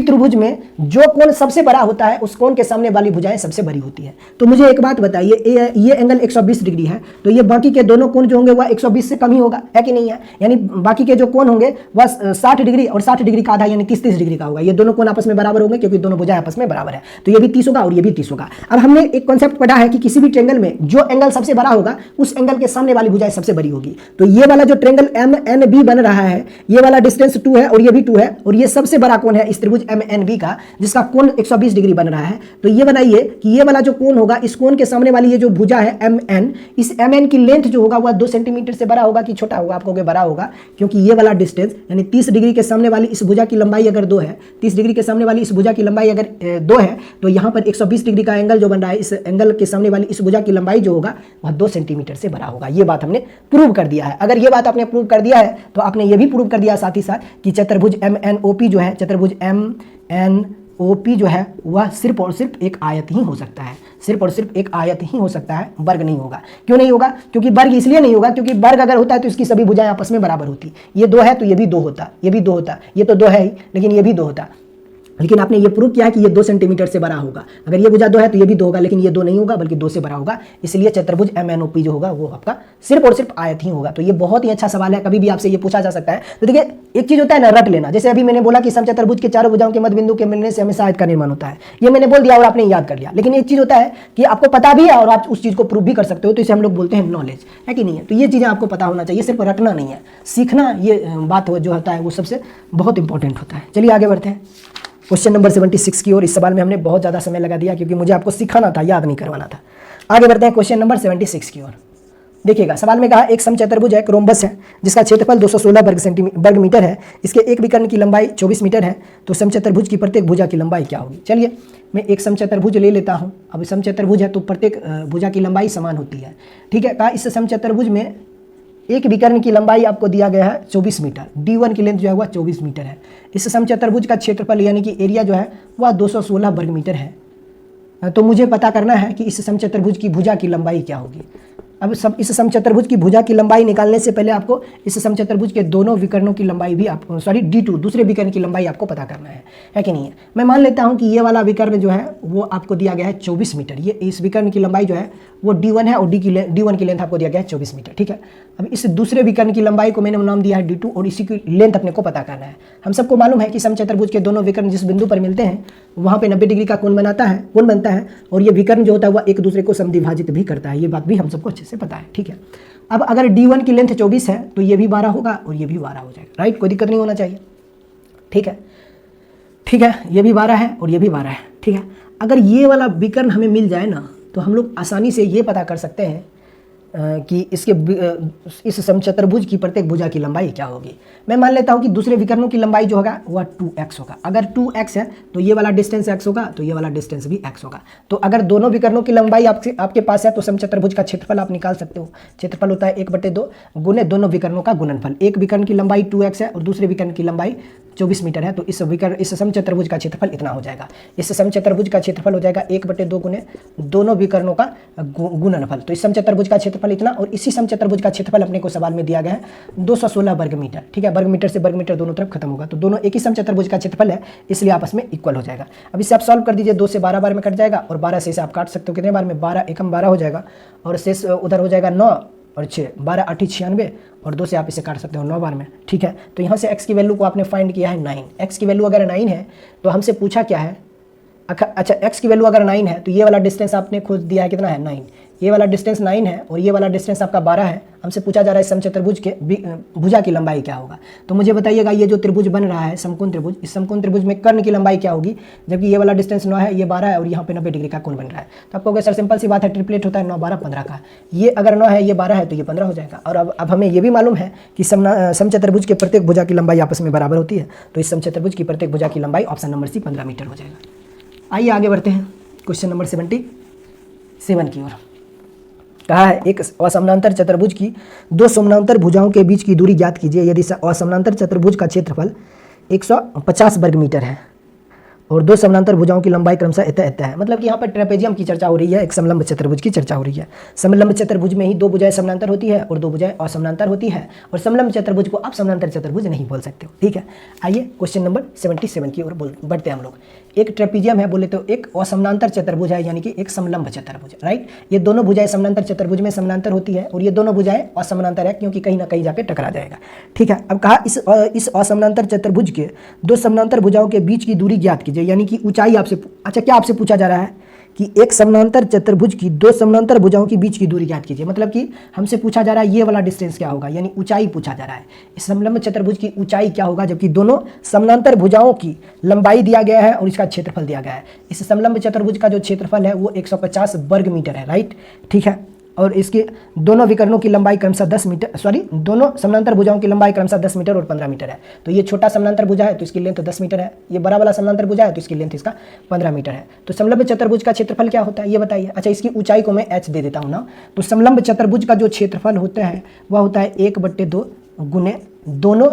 त्रिभुज में जो कोण सबसे बड़ा होता है उस कोण के सामने वाली भुजाएं सबसे बड़ी होती है। तो मुझे एक बात बताइए, ये एंगल 120 डिग्री है, तो ये बाकी के दोनों कोण जो होंगे वह 120 से कम ही होगा, है कि नहीं है? यानी बाकी के जो कोण होंगे वह 60 डिग्री और 60 डिग्री का आधा यानी 30 डिग्री का होगा। ये दोनों कोण आपस में बराबर होंगे क्योंकि दोनों भुजाएं आपस में बराबर है, तो ये भी 30 होगा और ये भी 30 होगा। अब हमने एक कॉन्सेप्ट पढ़ा है कि किसी भी ट्रायंगल में जो एंगल सबसे बड़ा होगा उस एंगल के सामने वाली भुजाएं सबसे बड़ी होगी। तो ये वाला जो ट्रायंगल MNB बन रहा है, ये वाला डिस्टेंस 2 है और ये भी 2 है, और ये सबसे बड़ा कोण है इस त्रिभुज MNB का, जिसका कोण 120 डिग्री बन रहा है। तो ये बनाइए कि ये वाला जो कोण होगा, इस कोण के सामने वाली ये जो भुजा है MN, इस MN की लेंथ जो होगा वह 2 सेंटीमीटर से बड़ा होगा कि छोटा होगा? आप कहोगे बड़ा होगा, क्योंकि ये वाला डिस्टेंस यानी 30 डिग्री के सामने वाली इस भुजा की लंबाई अगर 2 है, 30 डिग्री के सामने वाली इस भुजा की लंबाई अगर 2 है, तो यहाँ पर 120 डिग्री का एंगल जो बन रहा है, इस एंगल के सामने वाली इस भुजा की लंबाई जो होगा वह 2 सेंटीमीटर से बड़ा होगा। ये बात हमने प्रूव कर दिया है। अगर ये बात आपने प्रूव कर दिया है तो आपने ये भी प्रूव कर दिया साथ ही साथ कि चतुर्भुज MNOP जो है, चतुर्भुज MNOP जो है वह सिर्फ और सिर्फ एक आयत ही हो सकता है, सिर्फ और सिर्फ एक आयत ही हो सकता है, वर्ग नहीं होगा। क्यों नहीं होगा? क्योंकि वर्ग इसलिए नहीं होगा क्योंकि वर्ग अगर होता है तो इसकी सभी भुजाएं आपस में बराबर होती। ये 2 है तो ये भी 2 होता, ये भी 2 होता, ये तो 2 है ही लेकिन ये भी 2 होता। लेकिन आपने ये प्रूव किया है कि ये 2 सेंटीमीटर से बड़ा होगा। अगर ये भुजा 2 है तो ये भी 2 होगा, लेकिन ये 2 नहीं होगा बल्कि 2 से बड़ा होगा, इसलिए चतुर्भुज MNOP जो होगा वो आपका सिर्फ और सिर्फ आयत ही होगा। तो ये बहुत ही अच्छा सवाल है, कभी भी आपसे ये पूछा जा सकता है। तो देखिए, एक चीज होता है ना रट लेना, जैसे अभी मैंने बोला कि समचतुर्भुज के चारों भुजाओं के मध्य बिंदु के मिलने से हमेशा आयत का निर्माण होता है, ये मैंने बोल दिया और आपने याद कर लिया। लेकिन एक चीज होता है कि आपको पता भी है और आप उस चीज को प्रूव भी कर सकते हो, तो इसे हम लोग बोलते हैं नॉलेज, है कि नहीं है? तो ये चीजें आपको पता होना चाहिए, सिर्फ रटना नहीं है, सीखना ये बात जो होता है वो सबसे बहुत इंपॉर्टेंट होता है। चलिए आगे बढ़ते हैं क्वेश्चन नंबर 76 की ओर। इस सवाल में हमने बहुत ज़्यादा समय लगा दिया क्योंकि मुझे आपको सिखाना था, याद नहीं करवाना था। आगे बढ़ते हैं क्वेश्चन नंबर 76 की ओर। देखिएगा, सवाल में कहा एक समचतुर्भुज है, रोम्बस है, जिसका क्षेत्रफल 216 वर्ग मीटर है, इसके एक विकर्ण की लंबाई 24 मीटर है, तो समचतुर्भुज की प्रत्येक भुजा की लंबाई क्या होगी? चलिए मैं एक समचतुर्भुज ले लेता हूँ। अब समचतुर्भुज है तो प्रत्येक भुजा की लंबाई समान होती है, ठीक है। कहा इस समचतुर्भुज में एक विकर्ण की लंबाई आपको दिया गया है 24 मीटर, D1 की लेंथ जो है वह 24 मीटर है। इस समचतुर्भुज का क्षेत्रफल यानी कि एरिया जो है वह 216 वर्ग मीटर है। तो मुझे पता करना है कि इस समचतुर्भुज की भुजा की लंबाई क्या होगी। अब इस समचतुर्भुज की भुजा की लंबाई निकालने से पहले आपको इस समचतुर्भुज के दोनों विकर्णों की लंबाई भी आपको D2 दूसरे विकर्ण की लंबाई आपको पता करना है कि नहीं है? मैं मान लेता हूं कि ये वाला विकर्ण जो है वो आपको दिया गया है 24 मीटर, ये इस विकर्ण की लंबाई जो है वो D1 है और D1 की लेंथ आपको दिया गया है 24 मीटर, ठीक है। अब इस दूसरे विकर्ण की लंबाई को मैंने नाम दिया है D2 और इसी की लेंथ अपने को पता करना है। हम सबको मालूम है कि समचतुर्भुज के दोनों विकर्ण जिस बिंदु पर मिलते हैं वहाँ पे 90 डिग्री का कोण बनता है और ये विकर्ण जो होता है वह एक दूसरे को समद्विभाजित भी करता है। ये बात भी हम सबको अच्छे से पता है, ठीक है। अब अगर D1 की लेंथ 24 है तो ये भी 12 होगा और ये भी 12 हो जाएगा, राइट? कोई दिक्कत नहीं होना चाहिए, ठीक है। ये भी 12 है और ये भी 12 है, ठीक है। अगर ये वाला विकर्ण हमें मिल जाए ना तो हम लोग आसानी से ये पता कर सकते हैं कि इस समचतुर्भुज की प्रत्येक भुजा की लंबाई क्या होगी। मैं मान लेता हूं कि दूसरे विकर्णों की लंबाई जो होगा वह 2x होगा। अगर 2x है तो ये वाला डिस्टेंस x होगा, तो ये वाला डिस्टेंस भी x होगा। तो अगर दोनों विकर्णों की लंबाई आपके पास है तो समचतुर्भुज का क्षेत्रफल आप निकाल सकते हो। क्षेत्रफल होता है 1/2 गुने दोनों विकर्णों का गुणनफल। एक विकर्ण की लंबाई 2x है और दूसरे विकर्ण की लंबाई 24 मीटर है, तो इस समचतुर्भुज का क्षेत्रफल इतना हो जाएगा। इस समचतुर्भुज का क्षेत्रफल हो जाएगा 1/2 गुने दोनों विकर्णों का गुणनफल। तो इस समचतुर्भुज का क्षेत्रफल इतना, और इसी समचतुर्भुज का क्षेत्रफल अपने को सवाल में दिया गया है 216 वर्ग मीटर, ठीक है। वर्ग मीटर से वर्ग मीटर दोनों तरफ खत्म होगा, तो दोनों एक ही समचतुर्भुज का क्षेत्रफल है, इसलिए आपस में इक्वल हो जाएगा। अब इसे आप सॉल्व कर दीजिए, 2 से 12 बार में कट जाएगा और 12 से इसे आप काट सकते हो कितने बार में, 12 एकम 12 हो जाएगा और शेष उधर हो जाएगा 9 और 6, 12 8 96 और 2 से आप इसे काट सकते हो 9 बार में, ठीक है। तो यहाँ से x की वैल्यू को आपने फाइंड किया है 9। x की वैल्यू अगर 9 है तो हमसे पूछा क्या है, अच्छा x की वैल्यू अगर 9 है तो ये वाला डिस्टेंस आपने खुद दिया है कितना है 9, ये वाला डिस्टेंस 9 है और ये वाला डिस्टेंस आपका 12 है। हमसे पूछा जा रहा है समचतुर्भुज के भुजा की लंबाई क्या होगा। तो मुझे बताइएगा ये जो त्रिभुज बन रहा है समकोण त्रिभुज, इस समकोण त्रिभुज में कर्ण की लंबाई क्या होगी, जबकि ये वाला डिस्टेंस 9 है, ये 12 है और यहाँ पे 90 डिग्री का कोण बन रहा है। तो आपको सर सिंपल सी बात है, ट्रिपलेट होता है 9 12 15 का, ये अगर 9 है ये 12 है तो ये 15 हो जाएगा। और अब हमें ये भी मालूम है कि समचतुर्भुज के प्रत्येक भुजा की लंबाई आपस में बराबर होती है, तो इस समचतुर्भुज की प्रत्येक भुजा की लंबाई ऑप्शन नंबर सी 15 मीटर हो जाएगा। आइए आगे बढ़ते हैं क्वेश्चन नंबर 77 की ओर। कहा है एक असमानांतर चतुर्भुज की दो समानांतर भुजाओं के बीच की दूरी ज्ञात कीजिए यदि असमानांतर चतुर्भुज का क्षेत्रफल 150 वर्ग मीटर है और दो समानांतर भुजाओं की लंबाई क्रमशः इतना इतना है। मतलब कि यहाँ पर ट्रेपेजियम की चर्चा हो रही है, एक समलंब चतुर्भुज की चर्चा हो रही है। समलंब चतुर्भुज में ही दो भुजाएं समानांतर होती है और दो भुजाएं असमानांतर होती है, और समलंब चतुर्भुज को आप समानांतर चतुर्भुज नहीं बोल सकते हो। ठीक है, आइए क्वेश्चन नंबर 77 की ओर बढ़ते हैं हम लोग। एक ट्रेपेजियम है बोले तो एक असमानांतर चतुर्भुज है, यानी कि एक समलंब चतुर्भुज, राइट। ये दोनों भुजाएं समानांतर चतुर्भुज में समानांतर होती है और ये दोनों भुजाएं असमानांतर है, क्योंकि कहीं ना कहीं जाके टकरा जाएगा। ठीक है, अब कहा इस असमानांतर चतुर्भुज के दो समानांतर भुजाओं के बीच की दूरी ज्ञात कीजिए, यानी कि ऊंचाई आपसे। अच्छा, क्या आपसे पूछा जा रहा है कि एक समानांतर चतुर्भुज की दो समानांतर भुजाओं के बीच की दूरी ज्ञात कीजिए। मतलब कि हमसे पूछा जा रहा है ये वाला डिस्टेंस क्या होगा, यानी ऊंचाई पूछा जा रहा है। इस समलंब चतुर्भुज की ऊंचाई क्या होगा, जबकि दोनों समानांतर भुजाओं की लंबाई दिया गया है और इसका क्षेत्रफल दिया गया है। इस समलंब चतुर्भुज का जो क्षेत्रफल है वो 150 वर्ग मीटर है, राइट। ठीक है, और इसके दोनों विकर्णों की लंबाई क्रमशः 10 मीटर, दोनों समानांतर भुजाओं की लंबाई क्रमशः 10 मीटर और 15 मीटर है। तो ये छोटा समानांतर भुजा है तो इसकी लेंथ 10 मीटर है, ये बड़ा वाला समानांतर भुजा है तो इसकी लेंथ इसका 15 मीटर है। तो समलंब चतुर्भुज का क्षेत्रफल क्या होता है ये बताइए। अच्छा, इसकी ऊंचाई को मैं h दे देता हूँ ना। तो समलंब चतुर्भुज का जो क्षेत्रफल होता है वह होता है 1/2 गुने दोनों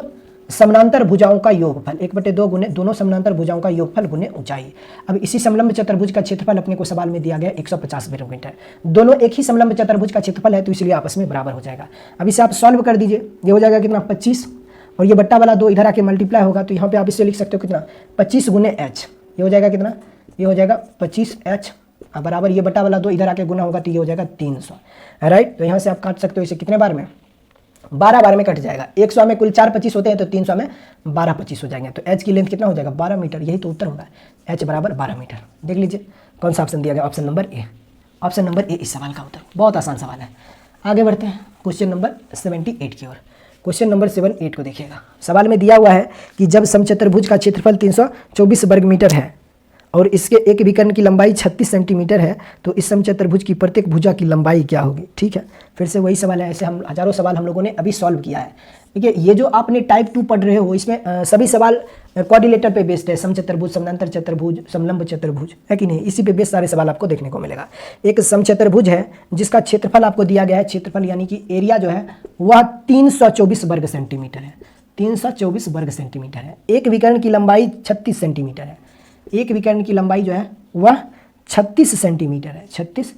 समानांतर भुजाओं का योगफल, 1/2 गुने दोनों समानांतर भुजाओं का योगफल गुने ऊंचाई। अब इसी समलंब चतुर्भुज का क्षेत्रफल अपने को सवाल में दिया गया 150 वर्ग मीटर। दोनों एक ही समलंब चतुर्भुज का क्षेत्रफल है तो इसलिए आपस में बराबर हो जाएगा। अब इसे आप सॉल्व कर दीजिए, ये हो जाएगा कितना 25, और ये बट्टा वाला 2 इधर आके मल्टीप्लाई होगा, तो यहाँ पे आप इसे लिख सकते हो कितना 25 गुने h। ये हो जाएगा कितना, ये हो जाएगा 25h बराबर ये बट्टा वाला 2 इधर आके गुना होगा तो ये हो जाएगा 300, राइट। तो यहाँ से आप काट सकते हो इसे कितने बार में, 12 बार में कट जाएगा। 100 में कुल 4 25 होते हैं तो 300 में 12 25 हो जाएंगे। तो h की लेंथ कितना हो जाएगा 12 मीटर, यही तो उत्तर होगा, h बराबर 12 मीटर। देख लीजिए कौन सा ऑप्शन दिया गया, option number A. Option number A इस सवाल का उत्तर। बहुत आसान सवाल है। आगे बढ़ते हैं क्वेश्चन नंबर 78 की ओर। क्वेश्चन नंबर 78 को देखिएगा। सवाल में दिया हुआ है कि जब समचतुर्भुज का क्षेत्रफल 324 वर्ग मीटर है और इसके एक विकर्ण की लंबाई 36 सेंटीमीटर है तो इस समचतुर्भुज की प्रत्येक भुजा की लंबाई क्या होगी। ठीक है, फिर से वही सवाल है, ऐसे हम हजारों सवाल हम लोगों ने अभी सॉल्व किया है। देखिए, ये जो आपने टाइप 2 पढ़ रहे हो इसमें सभी सवाल कोऑर्डिनेटर पे बेस्ड है, समचतुर्भुज, समानांतर चतुर्भुज, समलंब चतुर्भुज, है कि नहीं। इसी पे बेस्ड सारे सवाल आपको देखने को मिलेगा। एक समचतुर्भुज है जिसका क्षेत्रफल आपको दिया गया है, क्षेत्रफल यानी कि एरिया जो है वह 324 वर्ग सेंटीमीटर है, 324 वर्ग सेंटीमीटर है। एक विकर्ण की लंबाई 36 सेंटीमीटर है, एक विकर्ण की लंबाई जो है वह 36 सेंटीमीटर है, 36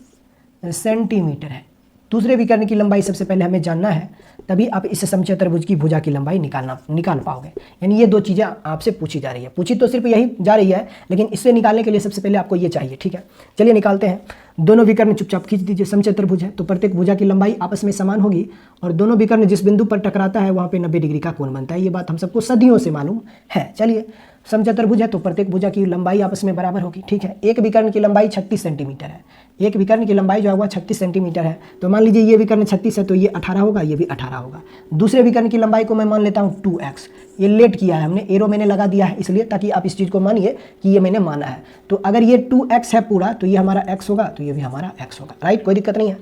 सेंटीमीटर है। दूसरे विकर्ण की लंबाई सबसे पहले हमें जानना है, तभी आप इस समचतुर्भुज की भुजा की लंबाई निकाल पाओगे। यानी ये दो चीज़ें आपसे पूछी जा रही है, पूछी तो सिर्फ यही जा रही है, लेकिन इससे निकालने के लिए सबसे पहले आपको ये चाहिए। ठीक है, चलिए निकालते हैं। दोनों विकर्ण चुपचाप खींच दीजिए। समचतुर्भुज है तो प्रत्येक भुजा की लंबाई आपस में समान होगी और दोनों विकर्ण जिस बिंदु पर टकराता है वहाँ पे 90 डिग्री का कोण बनता है। ये बात हम सबको सदियों से मालूम है। चलिए, समचतुर्भुज है तो प्रत्येक भुजा की लंबाई आपस में बराबर होगी। ठीक है, एक विकर्ण की लंबाई 36 सेंटीमीटर है, एक विकर्ण की लंबाई जो है वह 36 सेंटीमीटर है। तो मान लीजिए ये विकर्ण 36 है तो ये 18 होगा, ये भी 18 होगा। दूसरे विकर्ण की लंबाई को मैं मान लेता हूँ 2x। ये लेट किया है हमने, एरो मैंने लगा दिया है इसलिए, ताकि आप इस चीज़ को मानिए कि ये मैंने माना है। तो अगर ये 2x है पूरा तो ये हमारा x होगा, तो ये भी हमारा x होगा, राइट। कोई दिक्कत नहीं है।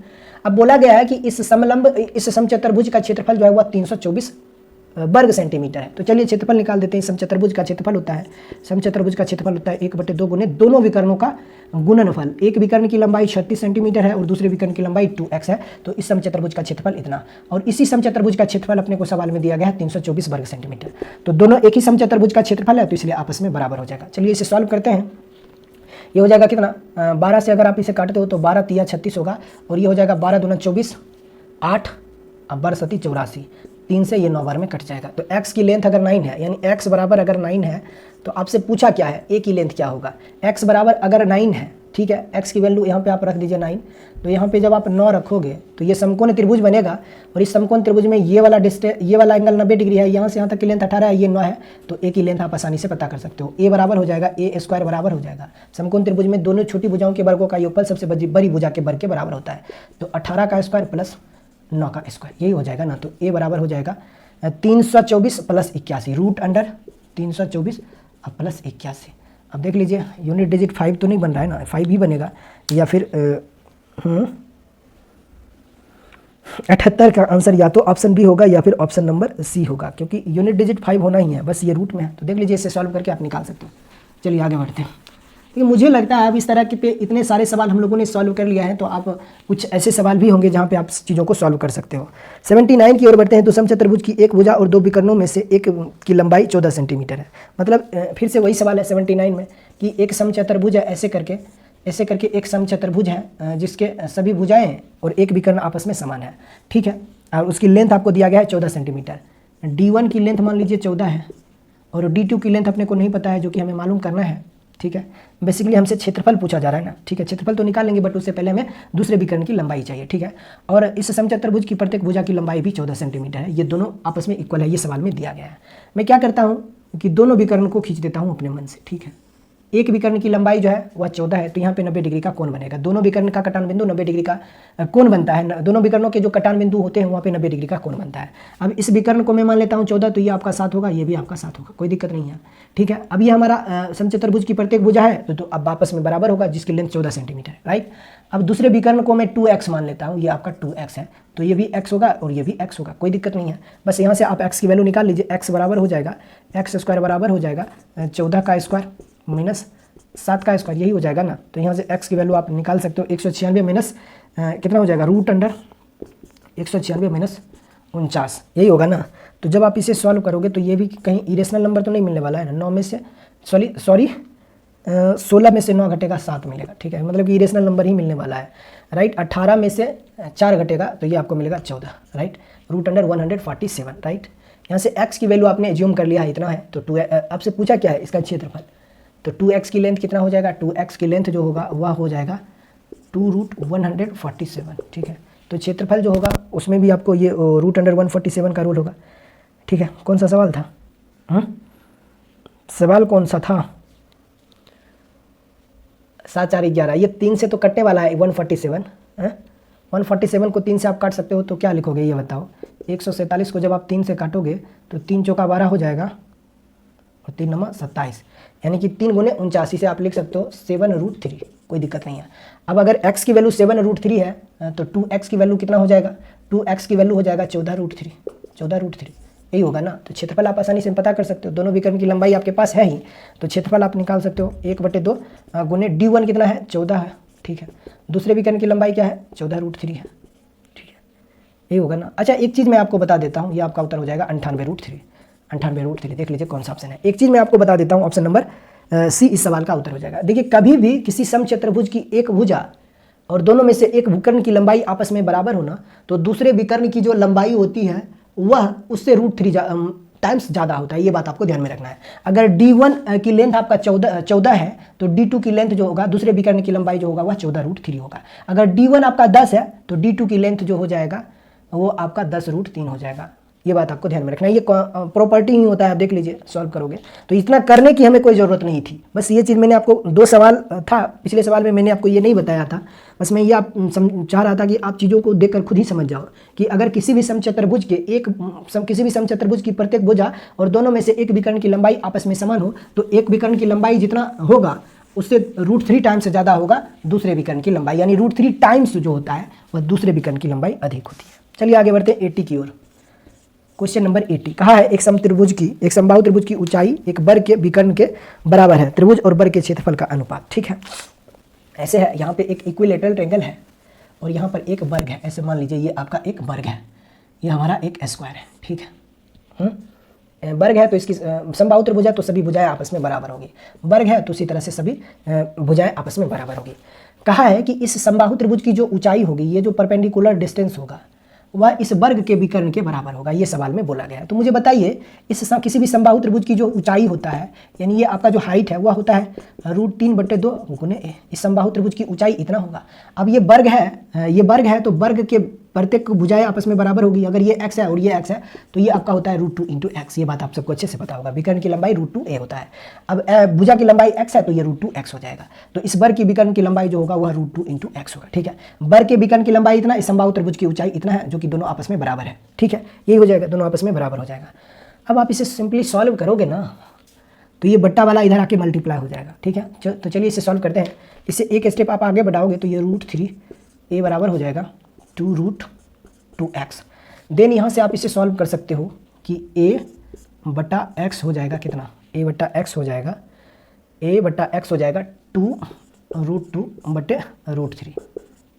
अब बोला गया है कि इस समचतुर्भुज का क्षेत्रफल जो है वह 324 वर्ग सेंटीमीटर है। तो चलिए क्षेत्रफल निकाल देते हैं। समचतुर्भुज का क्षेत्रफल होता है, समचतुर्भुज का क्षेत्रफल होता है 1/2 गुने दोनों विकर्णों का गुणनफल। एक विकर्ण की लंबाई 36 सेंटीमीटर है और दूसरे विकर्ण की लंबाई 2x है, तो इस समचतुर्भुज का क्षेत्रफल इतना। और इसी समचतुर्भुज का क्षेत्रफल अपने को सवाल में दिया गया है 324 वर्ग सेंटीमीटर। तो दोनों एक ही समचतुर्भुज का क्षेत्रफल है तो इसलिए आपस में बराबर हो जाएगा। चलिए इसे सॉल्व करते हैं। ये हो जाएगा कितना, 12 से अगर आप इसे काटते हो तो 12 तिया 36 होगा, और ये हो जाएगा 12 दूना 24, 8 अब 12 सती 84, 3 से ये 9 बार में कट जाएगा। तो x की लेंथ अगर 9 है, यानी x बराबर अगर 9 है तो आपसे पूछा क्या है, a की लेंथ क्या होगा। x बराबर अगर 9 है ठीक है। x की वैल्यू यहाँ पे आप रख दीजिए 9, तो यहाँ पे जब आप 9 रखोगे तो ये समकोण त्रिभुज बनेगा, और इस समकोण त्रिभुज में ये वाला एंगल 90 डिग्री है, यहाँ से यहाँ तक की लेंथ 18 है, ये 9 है, तो a की लेंथ आप आसानी से पता कर सकते हो। a बराबर हो जाएगा a² बराबर हो जाएगा, समकोण त्रिभुज में दोनों छोटी भुजाओं के वर्गों का योगफल सबसे बड़ी भुजा के वर्ग के बराबर होता है, तो 18 का स्क्वायर प्लस 9 का स्क्वायर, यही हो जाएगा ना। तो a बराबर हो जाएगा 324 प्लस 81, रूट अंडर 324 और प्लस 81। अब देख लीजिए यूनिट डिजिट 5 तो नहीं बन रहा है ना, 5 ही बनेगा, या फिर 78 का आंसर या तो ऑप्शन बी होगा या फिर ऑप्शन नंबर सी होगा, क्योंकि यूनिट डिजिट 5 होना ही है, बस ये रूट में है। तो देख लीजिए, इसे सॉल्व करके आप निकाल सकते हो। चलिए आगे बढ़ते हैं। लेकिन मुझे लगता है अब इस तरह के पे इतने सारे सवाल हम लोगों ने सॉल्व कर लिया है, तो आप कुछ ऐसे सवाल भी होंगे जहाँ पे आप चीज़ों को सॉल्व कर सकते हो। 79 की ओर बढ़ते हैं। तो समचतुर्भुज की एक भुजा और दो विकर्णों में से एक की लंबाई 14 सेंटीमीटर है। मतलब फिर से वही सवाल है 79 में कि एक समचतुर्भुज है, ऐसे करके एक समचतुर्भुज है जिसके सभी भुजाएं और एक विकर्ण आपस में समान है, ठीक है। और उसकी लेंथ आपको दिया गया है 14 सेंटीमीटर। D1 की लेंथ मान लीजिए 14 है, और D2 की लेंथ अपने को नहीं पता है, जो कि हमें मालूम करना है, ठीक है। बेसिकली हमसे क्षेत्रफल पूछा जा रहा है ना, ठीक है। क्षेत्रफल तो निकाल लेंगे, बट उससे पहले हमें दूसरे विकर्ण की लंबाई चाहिए, ठीक है। और इस समचतुर्भुज की प्रत्येक भुजा की लंबाई भी 14 सेंटीमीटर है। ये दोनों आपस में इक्वल है, ये सवाल में दिया गया है। मैं क्या करता हूँ कि दोनों विकर्ण को खींच देता हूँ अपने मन से, ठीक है। एक विकर्ण की लंबाई जो है वह 14 है, तो यहाँ पे 90 डिग्री का कोण बनेगा। दोनों विकर्ण का कटान बिंदु 90 डिग्री का कोण बनता है। दोनों विकर्णों के जो कटान बिंदु होते हैं वहाँ पे 90 डिग्री का कोण बनता है। अब इस विकर्ण को मैं मान लेता हूँ 14, तो ये आपका 7 होगा, ये भी आपका 7 होगा, कोई दिक्कत नहीं है, ठीक है। अब ये हमारा समचतुर्भुज की प्रत्येक भुजा है, तो अब आपस में बराबर होगा, जिसकी लेंथ 14 सेंटीमीटर है, राइट। अब दूसरे विकर्ण को मैं 2x मान लेता हूँ, ये आपका 2x है, तो ये भी x होगा और ये भी x होगा, कोई दिक्कत नहीं है। बस यहाँ से आप x की वैल्यू निकाल लीजिए। x बराबर हो जाएगा x² बराबर हो जाएगा 14 का स्क्वायर माइनस 7 का स्क्वायर, यही हो जाएगा ना। तो यहाँ से x की वैल्यू आप निकाल सकते हो। 196 माइनस कितना हो जाएगा, रूट अंडर 196 माइनस 49, यही होगा ना। तो जब आप इसे सॉल्व करोगे तो ये भी कहीं इरेशनल नंबर तो नहीं मिलने वाला है ना। 9 में से 16 में से 9 घटेगा 7 मिलेगा, ठीक है। मतलब कि इरेशनल नंबर ही मिलने वाला है, राइट। 18 में से 4 घटेगा तो ये आपको मिलेगा 14, राइट। Root under 147, right. यहाँ से x की वैल्यू आपने एज्यूम कर लिया है, इतना है। तो 2 आपसे पूछा क्या है, इसका क्षेत्रफल, तो 2x की लेंथ कितना हो जाएगा, 2x की लेंथ जो होगा वह हो जाएगा 2√147, ठीक है। तो क्षेत्रफल जो होगा उसमें भी आपको ये रूट अंडर 147 का रूल होगा, ठीक है। कौन सा सवाल था, सवाल कौन सा था, 7 4 11, ये 3 से तो कटने वाला है 147, 147 को 3 से आप काट सकते हो, तो क्या लिखोगे ये बताओ। 147 को जब आप 3 से काटोगे तो 3 चौका 12 हो जाएगा, और 3 9 27, यानी कि 3 गुने 89 से आप लिख सकते हो 7√3, कोई दिक्कत नहीं है। अब अगर x की वैल्यू 7√3 है, तो 2x की वैल्यू कितना हो जाएगा, 2x की वैल्यू हो जाएगा 14√3, यही होगा ना। तो क्षेत्रफल आप आसानी से पता कर सकते हो, दोनों विकर्ण की लंबाई आपके पास है ही, तो क्षेत्रफल आप निकाल सकते हो। 1/2 गुने D1 कितना है, 14 है, ठीक है। दूसरे विकर्ण की लंबाई क्या है, 14√3 है, ठीक है, यही होगा ना। अच्छा, एक चीज़ मैं आपको बता देता हूँ, ये आपका उत्तर हो जाएगा 98√3, देख लीजिए कौन सा ऑप्शन है। एक चीज़ मैं आपको बता देता हूँ, ऑप्शन नंबर सी इस सवाल का उत्तर हो जाएगा। देखिए, कभी भी किसी समचतुर्भुज की एक भुजा और दोनों में से एक विकर्ण की लंबाई आपस में बराबर होना, तो दूसरे विकर्ण की जो लंबाई होती है वह उससे √3 टाइम्स ज़्यादा होता है, ये बात आपको ध्यान में रखना है। अगर D1 की लेंथ आपका 14 है, तो D2 की लेंथ जो होगा, दूसरे विकर्ण की लंबाई जो होगा वह 14√3 होगा। अगर D1 आपका 10 है, तो D2 की लेंथ जो हो जाएगा वो आपका 10√3 हो जाएगा, ये बात आपको ध्यान में रखना है। ये प्रॉपर्टी ही होता है, आप देख लीजिए सॉल्व करोगे तो इतना करने की हमें कोई ज़रूरत नहीं थी। बस ये चीज़ मैंने आपको, 2 सवाल था पिछले सवाल में, मैंने आपको ये नहीं बताया था। बस मैं ये आप चाह रहा था कि आप चीज़ों को देखकर खुद ही समझ जाओ कि अगर किसी भी समचतुर्भुज की प्रत्येक भुजा और दोनों में से एक विकर्ण की लंबाई आपस में समान हो, तो एक विकर्ण की लंबाई जितना होगा उससे √3 टाइम्स से ज़्यादा होगा दूसरे विकर्ण की लंबाई, यानी √3 टाइम्स जो होता है वह दूसरे विकर्ण की लंबाई अधिक होती है। चलिए आगे बढ़ते हैं 80 की ओर। क्वेश्चन नंबर 80 कहा है, एक समबाहु त्रिभुज की ऊंचाई एक वर्ग के विकर्ण के बराबर है, त्रिभुज और वर्ग के क्षेत्रफल का अनुपात, ठीक है। ऐसे है, यहाँ पे एक इक्विलेटरल ट्रायंगल है और यहाँ पर एक वर्ग है, ऐसे मान लीजिए ये आपका एक वर्ग है, ये हमारा एक स्क्वायर है, ठीक है। वर्ग है तो इसकी समबाहु त्रिभुज है तो सभी भुजाएं आपस में बराबर होगी, वर्ग है तो उसी तरह से सभी भुजाएं आपस में बराबर होगी। कहा है कि इस समबाहु त्रिभुज की जो ऊंचाई होगी, ये जो परपेंडिकुलर डिस्टेंस होगा वह इस वर्ग के विकर्ण के बराबर होगा, ये सवाल में बोला गया है। तो मुझे बताइए किसी भी समबाहु त्रिभुज की जो ऊंचाई होता है, यानी ये आपका जो हाइट है वह होता है √3/2 गुने a। इस समबाहु त्रिभुज की ऊंचाई इतना होगा। अब ये वर्ग है तो वर्ग के प्रत्येक भुजाएं आपस में बराबर होगी। अगर ये x है और ये x है तो ये आपका होता है √2 × x। ये बात आप सबको अच्छे से पता होगा। विकर्ण की लंबाई √2a होता है। अब भुजा की लंबाई x है तो ये √2x हो जाएगा। तो इस वर्ग की विकर्ण की लंबाई जो होगा वह √2 × x होगा। ठीक है, वर्ग के विकर्ण की लंबाई इतना, इस समबाहु त्रिभुज की ऊंचाई इतना है, जो कि दोनों आपस में बराबर है। ठीक है, यही हो जाएगा, दोनों आपस में बराबर हो जाएगा। अब आप इसे सिंपली सॉल्व करोगे ना तो ये बट्टा वाला इधर आके मल्टीप्लाई हो जाएगा। ठीक है, तो चलिए इसे सॉल्व करते हैं। इसे एक स्टेप आप आगे बढ़ाओगे तो ये √3a बराबर हो जाएगा 2√2x। देन यहाँ से आप इसे सॉल्व कर सकते हो कि a/x हो जाएगा कितना, a/x हो जाएगा 2√2/√3।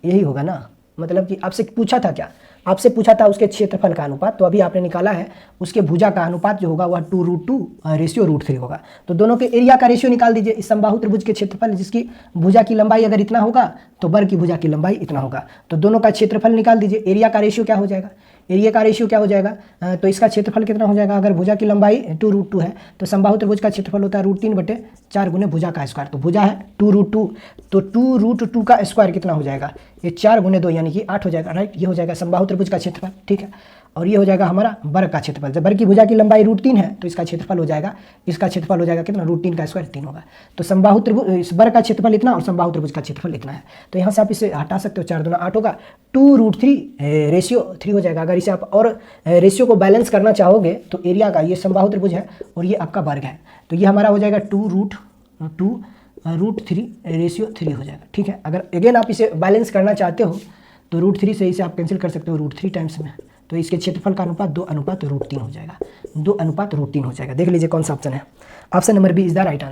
यही होगा ना, मतलब कि आपसे पूछा था क्या, आपसे पूछा था उसके क्षेत्रफल का अनुपात, तो अभी आपने निकाला है उसके भुजा का अनुपात जो होगा वह 2√2/√3 होगा। तो दोनों के एरिया का रेशियो निकाल दीजिए। इस समबाहु त्रिभुज के क्षेत्रफल जिसकी भुजा की लंबाई अगर इतना होगा तो वर्ग की भुजा की लंबाई इतना होगा। तो दोनों का क्षेत्रफल निकाल दीजिए। एरिया का रेशियो क्या हो जाएगा, तो इसका क्षेत्रफल कितना हो जाएगा। अगर भुजा की लंबाई 2√2 है तो समबाहु त्रिभुज का क्षेत्रफल होता है √3/4 गुने भुजा का स्क्वायर। तो भुजा है 2√2, तो 2√2 का स्क्वायर कितना हो जाएगा, ये 4 गुने 2 यानी कि 8 हो जाएगा। राइट, ये हो जाएगा समबाहु त्रिभुज का क्षेत्रफल। ठीक है, और ये हो जाएगा हमारा वर्ग का क्षेत्रफल। जब वर्ग की भुजा की लंबाई √3 है तो इसका क्षेत्रफल हो जाएगा कितना, √3 का स्क्वायर 3 होगा। तो समबाहु त्रिभुज इस वर्ग का क्षेत्रफल इतना और समबाहु त्रिभुज का क्षेत्रफल इतना है। तो यहाँ से आप इसे हटा सकते हो, 4 दूना 8 होगा, 2√3 हो जाएगा। अगर इसे आप और रेशियो को बैलेंस करना चाहोगे तो एरिया का, ये समबाहु त्रिभुज है और ये आपका वर्ग है, तो ये हमारा हो जाएगा 2√3 हो जाएगा। ठीक है, अगर अगेन आप इसे बैलेंस करना चाहते हो तो √3 से इसे आप कैंसिल कर सकते हो √3 टाइम्स में, तो इसके क्षेत्रफल का अनुपात 2:√3 हो जाएगा, 2:√3 हो जाएगा। देख लीजिए कौन सा ऑप्शन है। Option number B is the right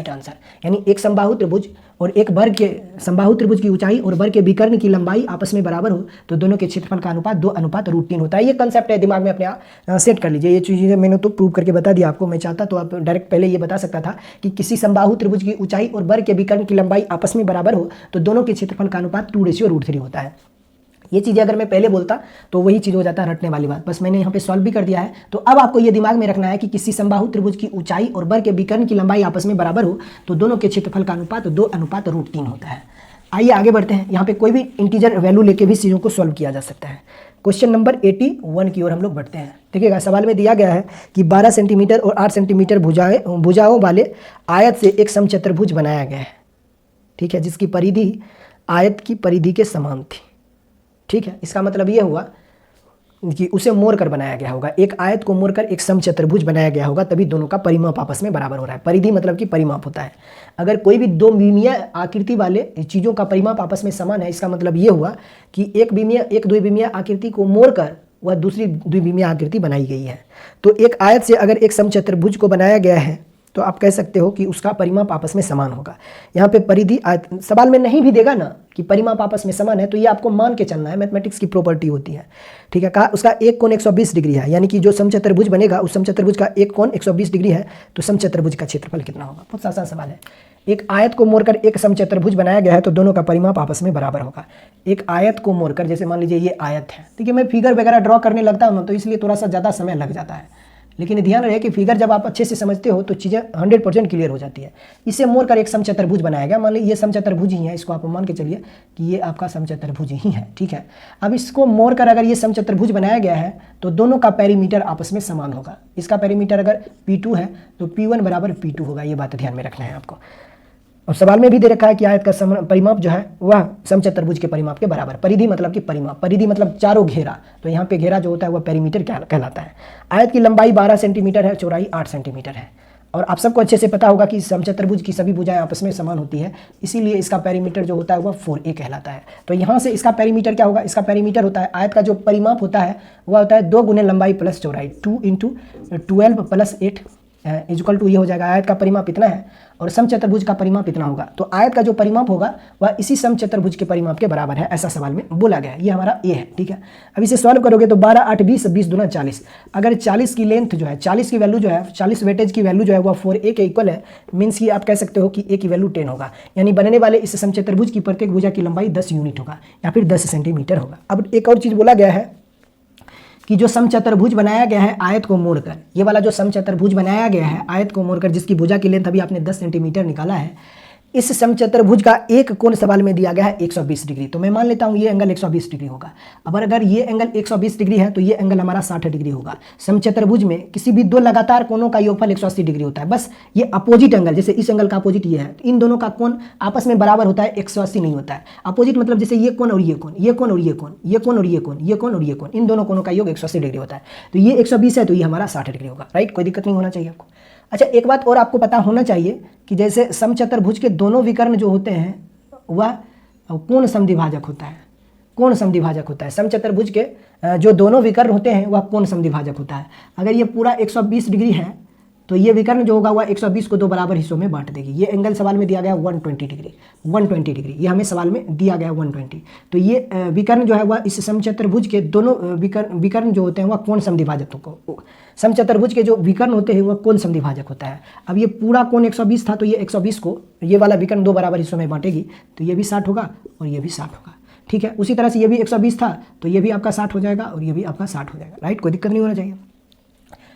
answer. यानी एक समबाहु त्रिभुज और एक वर्ग के समबाहु त्रिभुज की ऊंचाई और वर्ग के विकर्ण की लंबाई आपस में बराबर हो तो दोनों के क्षेत्रफल का अनुपात 2:√3 होता है। ये कंसेप्ट है, दिमाग में अपने आप सेट कर लीजिए। ये चीज़ें मैंने तो प्रूव करके बता दिया आपको। मैं चाहता तो आप डायरेक्ट पहले ये बता सकता था कि किसी समबाहु त्रिभुज की ऊंचाई और वर्ग के विकर्ण की लंबाई आपस में बराबर हो तो दोनों के क्षेत्रफल का अनुपात 2:√3 होता है। ये चीज़ें अगर मैं पहले बोलता तो वही चीज़ हो जाता है रटने वाली बात। बस मैंने यहाँ पे सॉल्व भी कर दिया है। तो अब आपको ये दिमाग में रखना है कि किसी समबाहु त्रिभुज की ऊंचाई और वर्ग के विकर्ण की लंबाई आपस में बराबर हो तो दोनों के क्षेत्रफल का अनुपात 2:√3 होता है। आइए आगे बढ़ते हैं। यहाँ पे कोई भी इंटीजर वैल्यू लेके भी चीज़ों को सॉल्व किया जा सकता है। क्वेश्चन नंबर 81 की ओर हम लोग बढ़ते हैं। देखिएगा, सवाल में दिया गया है कि 12 सेंटीमीटर और 8 सेंटीमीटर भुजाओं वाले आयत से एक समचतुर्भुज बनाया गया है। ठीक है, जिसकी परिधि आयत की परिधि के समान थी। ठीक है, इसका मतलब ये हुआ कि उसे मोड़ कर बनाया गया होगा। एक आयत को मोड़कर एक समचतुर्भुज बनाया गया होगा, तभी दोनों का परिमाप आपस में बराबर हो रहा है। परिधि मतलब कि परिमाप होता है। अगर कोई भी दो विमीय आकृति वाले चीज़ों का परिमाप आपस में समान है, इसका मतलब ये हुआ कि एक द्विविमीय आकृति को मोड़कर वह दूसरी द्विविमीय आकृति बनाई गई है। तो एक आयत से अगर एक समचतुर्भुज को बनाया गया है तो आप कह सकते हो कि उसका परिमाप आपस में समान होगा। यहाँ पे परिधि सवाल में नहीं भी देगा ना कि परिमाप आपस में समान है, तो ये आपको मान के चलना है, मैथमेटिक्स की प्रॉपर्टी होती है। ठीक है, कहा उसका एक कोण 120 डिग्री है, यानी कि जो समचतुर्भुज बनेगा उस समचतुर्भुज का एक कोण 120 डिग्री है, तो समचतुर्भुज का क्षेत्रफल कितना होगा। बहुत आसान सवाल है। एक आयत को मोड़कर एक समचतुर्भुज बनाया गया है तो दोनों का परिमाप आपस में बराबर होगा। एक आयत को मोड़कर, जैसे मान लीजिए ये आयत है, ठीक है, मैं फिगर वगैरह ड्रॉ करने लगता हूँ ना तो इसलिए थोड़ा सा ज़्यादा समय लग जाता है, लेकिन ध्यान रहे कि फिगर जब आप अच्छे से समझते हो तो चीज़ें 100% क्लियर हो जाती है। इसे मोड़कर एक समचतुर्भुज बनाया गया। मान लीजिए ये समचतुर्भुज ही है, इसको आप मान के चलिए कि ये आपका समचतुर्भुज ही है। ठीक है, अब इसको मोड़कर अगर ये समचतुर्भुज बनाया गया है तो दोनों का पेरीमीटर आपस में समान होगा। इसका पेरीमीटर अगर P2 है तो P1 बराबर P2 होगा। ये बात ध्यान में रखना है आपको। और सवाल में भी दे रखा है कि आयत का परिमाप जो है वह समचतुर्भुज के परिमाप के बराबर। परिधि मतलब कि परिमाप, परिधि मतलब चारों घेरा, तो यहाँ पे घेरा जो होता है वह पेरीमीटर कहलाता है। आयत की लंबाई 12 सेंटीमीटर है, चौड़ाई 8 सेंटीमीटर है। और आप सबको अच्छे से पता होगा कि समचतुर्भुज की सभी भुजाएं आपस में समान होती है, इसीलिए इसका पेरीमीटर जो होता है वह 4a कहलाता है। तो यहाँ से इसका पेरीमीटर क्या होगा, इसका पेरीमीटर होता है, आयत का जो परिमाप होता है वह होता है 2 गुने लंबाई प्लस चौड़ाई, 2 × 12 + 8 इक्वल टू ये हो जाएगा, आयत का परिमाप इतना है और समचतुर्भुज का परिमाप इतना होगा, तो आयत का जो परिमाप होगा वह इसी समचतुर्भुज के परिमाप के बराबर है, ऐसा सवाल में बोला गया है। ये हमारा ए है, ठीक है। अब इसे सॉल्व करोगे तो 12 8 20 20 दूना 40। अगर 40 की लेंथ जो है, 40 की वैल्यू जो है, 40 वेटेज की वैल्यू जो है वह 4a के इक्वल है, मीन्स कि आप कह सकते हो कि a की वैल्यू 10 होगा, यानी बनने वाले इस समचतुर्भुज की प्रत्येक भुजा की लंबाई 10 यूनिट होगा या फिर 10 सेंटीमीटर होगा। अब एक और चीज़ बोला गया है कि जो समचतुर्भुज बनाया गया है आयत को मोड़कर, ये वाला जो समचतुर्भुज बनाया गया है आयत को मोड़कर, जिसकी भुजा की लेंथ अभी आपने 10 सेंटीमीटर निकाला है, इस समचतुर्भुज का एक कोण सवाल में दिया गया है 120 डिग्री। तो मैं मान लेता हूँ ये एंगल 120 डिग्री होगा। अब अगर ये एंगल 120 डिग्री है तो ये एंगल हमारा 60 डिग्री होगा। समचतुर्भुज में किसी भी दो लगातार कोणों का योगफल 180 डिग्री होता है, बस ये अपोजिट एंगल, जैसे इस एंगल का अपोजिट ये है, तो इन दोनों का कोण आपस में बराबर होता है, 180 नहीं होता है। अपोजिट मतलब जैसे ये कोण और ये कोण, ये कोण और ये कोण, ये कोण और ये कोण, ये कोण और ये कोण, इन दोनों कोणों का योग 180 डिग्री होता है। तो ये 120 है तो ये हमारा 60 डिग्री होगा, राइट। कोई दिक्कत नहीं होना चाहिए आपको। अच्छा, एक बात और आपको पता होना चाहिए कि जैसे समचतुर्भुज के दोनों विकर्ण जो होते हैं वह कोण समद्विभाजक होता है, कोण समद्विभाजक होता है। समचतुर्भुज के जो दोनों विकर्ण होते हैं वह कोण समद्विभाजक होता है। अगर ये पूरा 120 डिग्री है तो ये विकर्ण जो होगा वह 120 को दो बराबर हिस्सों में बांट देगी। ये एंगल सवाल में दिया गया 120 डिग्री, 120 डिग्री, ये हमें सवाल में दिया गया 120। तो ये विकर्ण जो है वह इस समचतुर्भुज के दोनों विकर्ण जो होते हैं वह कोण समद्विभाजक को, समचतुर्भुज के जो विकर्ण होते हैं वह कोण समद्विभाजक होता है। अब ये पूरा कोण 120 था तो ये 120 को ये वाला विकर्ण दो बराबर हिस्सों में बांटेगी, तो ये भी 60 होगा और ये भी 60 होगा, ठीक है। उसी तरह से ये भी 120 था तो ये भी आपका 60 हो जाएगा और ये भी आपका 60 हो जाएगा, राइट। कोई दिक्कत नहीं होना चाहिए।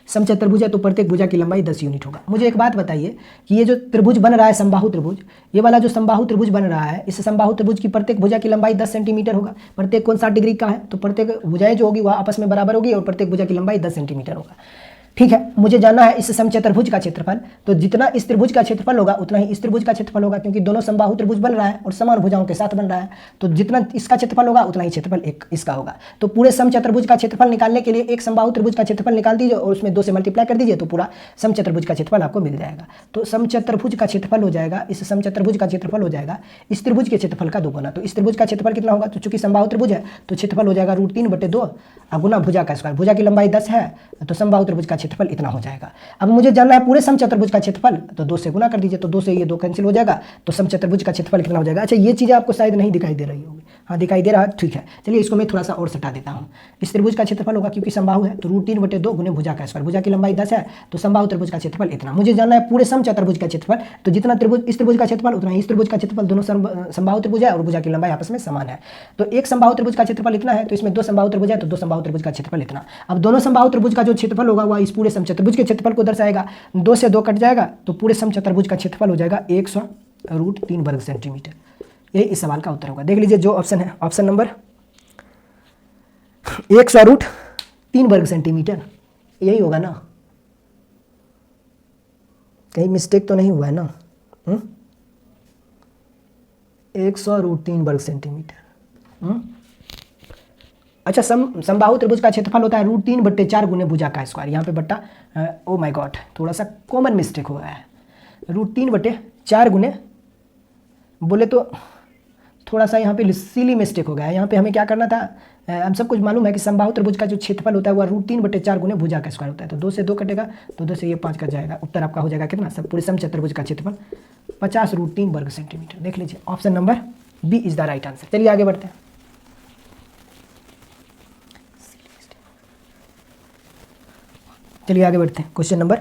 समचतुर्भुज है तो प्रत्येक भुजा की लंबाई 10 यूनिट होगा। मुझे एक बात बताइए कि ये जो त्रिभुज बन रहा है समबाहु त्रिभुज, ये वाला जो समबाहु त्रिभुज बन रहा है, इस समबाहु त्रिभुज की प्रत्येक भुजा की लंबाई 10 सेंटीमीटर होगा। प्रत्येक कोण 60 डिग्री का है तो प्रत्येक भुजाएं जो होगी वह आपस में बराबर होगी और प्रत्येक भुजा की लंबाई 10 सेंटीमीटर होगा, ठीक है। मुझे जानना है इस समचतुर्भुज का क्षेत्रफल, तो जितना इस त्रिभुज का क्षेत्रफल होगा उतना ही इस त्रिभुज का क्षेत्रफल होगा, क्योंकि दोनों समबाहु त्रिभुज बन रहा है और समान भुजाओं के साथ बन रहा है, तो जितना इसका क्षेत्रफल होगा उतना ही क्षेत्रफल एक इसका होगा। तो पूरे समचतुर्भुज का क्षेत्रफल निकालने के लिए एक समबाहु त्रिभुज का क्षेत्रफल निकाल दीजिए और उसमें 2 से मल्टीप्लाई कर दीजिए तो पूरा समचतुर्भुज का क्षेत्रफल आपको मिल जाएगा। तो समचतुर्भुज का क्षेत्रफल हो जाएगा, इस समचतुर्भुज का क्षेत्रफल हो जाएगा इस त्रिभुज के क्षेत्रफल का 2 गुना। तो इस त्रिभुज का क्षेत्रफल कितना होगा, तो चूंकि समबाहु त्रिभुज है तो क्षेत्रफल हो जाएगा √3/2 गुना भुजा का स्क्वायर। भुजा की लंबाई 10 है तो समबाहु त्रिभुज का क्षेत्रफल इतना हो जाएगा। अब मुझे जानना है पूरे समचतुर्भुज का क्षेत्रफल, तो 2 से गुना कर दीजिए, तो 2 से ये 2 कैंसिल हो जाएगा, तो समचतुर्भुज का क्षेत्रफल कितना हो जाएगा। अच्छा, ये चीज़ें आपको शायद नहीं दिखाई दे रही होगी, हाँ दिखाई दे रहा है, ठीक है। चलिए इसको मैं थोड़ा सा और सटा देता हूँ। इस त्रिभुज का क्षेत्रफल होगा क्योंकि समबाहु है तो √3/2 गुने भुजा का स्क्वायर। भुजा की लंबाई 10 है तो समबाहु त्रिभुज का क्षेत्रफल इतना। मुझे जानना है पूरे समचतुर्भुज का क्षेत्रफल, तो जितना त्रिभुज इस त्रिभुज का क्षेत्रफल उतना ही इस त्रिभुज का क्षेत्रफल, दोनों समबाहु त्रिभुज है और भुजा की लंबाई आपस में समान है। तो एक समबाहु त्रिभुज का क्षेत्रफल इतना है तो इसमें 2 समबाहु त्रिभुज है तो 2 समबाहु त्रिभुज का क्षेत्रफल इतना। अब दोनों समबाहु त्रिभुज का जो क्षेत्रफल होगा वह इस पूरे समचतुर्भुज के क्षेत्रफल को दर्शाएगा। 2 से 2 कट जाएगा तो पूरे समचतुर्भुज का क्षेत्रफल हो जाएगा 100√3 वर्ग सेंटीमीटर। यही इस सवाल का उत्तर होगा। देख लीजिए जो ऑप्शन है, ऑप्शन नंबर 100√3 वर्ग सेंटीमीटर, यही होगा ना, कहीं मिस्टेक तो नहीं हुआ है ना। 100√3 वर्ग सेंटीमीटर। अच्छा, समबाहु त्रिभुज का क्षेत्रफल होता है √3/4 गुने भुजा का स्क्वायर। यहाँ पे बट्टा, ओ माय गॉड, थोड़ा सा कॉमन मिस्टेक हुआ है। √3/4 गुने बोले तो थोड़ा सा यहाँ पे सिली मिस्टेक हो गया है। यहाँ पे हमें क्या करना था, हम सब कुछ मालूम है कि समबाहु त्रिभुज का जो क्षेत्रफल होता है वह √3/4 गुने भुजा का स्क्वायर होता है। तो 2 से 2 कटेगा तो 2 से ये 5 कट जाएगा। उत्तर आपका हो जाएगा कितना, सब पूरे समचतुर्भुज का क्षेत्रफल 50√3 वर्ग सेंटीमीटर। देख लीजिए option number B is the right answer. चलिए आगे बढ़ते हैं। चलिए आगे बढ़ते हैं क्वेश्चन नंबर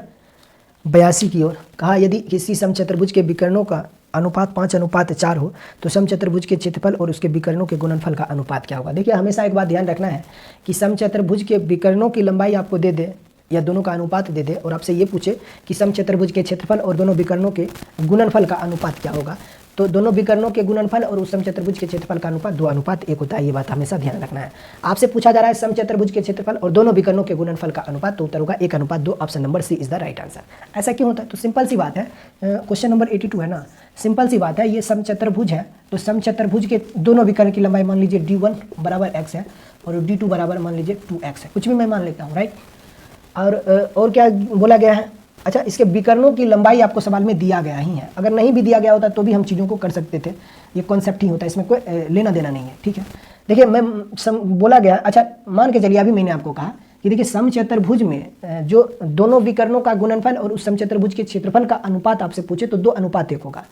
82 की ओर। कहा यदि किसी समचतुर्भुज के विकर्णों का अनुपात 5:4 हो तो समचतुर्भुज के क्षेत्रफल और उसके विकर्णों के गुणनफल का अनुपात क्या होगा। देखिए हमेशा एक बात ध्यान रखना है कि समचतुर्भुज के विकर्णों की लंबाई आपको दे दे या दोनों का अनुपात दे दे और आपसे ये पूछे कि समचतुर्भुज के क्षेत्रफल और दोनों विकर्णों के गुणनफल का अनुपात क्या होगा, तो दोनों विकर्णों के गुणनफल और उस समचतुर्भुज के क्षेत्रफल का अनुपात 2:1 होता है। ये बात हमेशा ध्यान रखना है। आपसे पूछा जा रहा है समचतुर्भुज के क्षेत्रफल और दोनों विकर्णों के गुणनफल का अनुपात, तो उत्तर होगा 1:2। Option number C is the right answer. ऐसा क्यों होता है, तो सिंपल सी बात है, क्वेश्चन नंबर 82 है ना, सिंपल सी बात है। ये समचतुर्भुज है तो समचतुर्भुज के दोनों विकर्ण की लंबाई मान लीजिए d1 बराबर x है और d2 बराबर मान लीजिए 2x है, कुछ भी मैं मान लेता हूँ, राइट। और क्या बोला गया है, अच्छा इसके विकर्णों की लंबाई आपको सवाल में दिया गया ही है। अगर नहीं भी दिया गया होता तो भी हम चीज़ों को कर सकते थे, ये कॉन्सेप्ट ही होता है, इसमें कोई लेना देना नहीं है, ठीक है। देखिए मैं बोला गया, अच्छा मान के चलिए अभी मैंने आपको कहा कि देखिए समचतुर्भुज में जो दोनों विकर्णों का गुणनफल और उस समचतुर्भुज के क्षेत्रफल का अनुपात आपसे पूछे तो 2:1 होगा।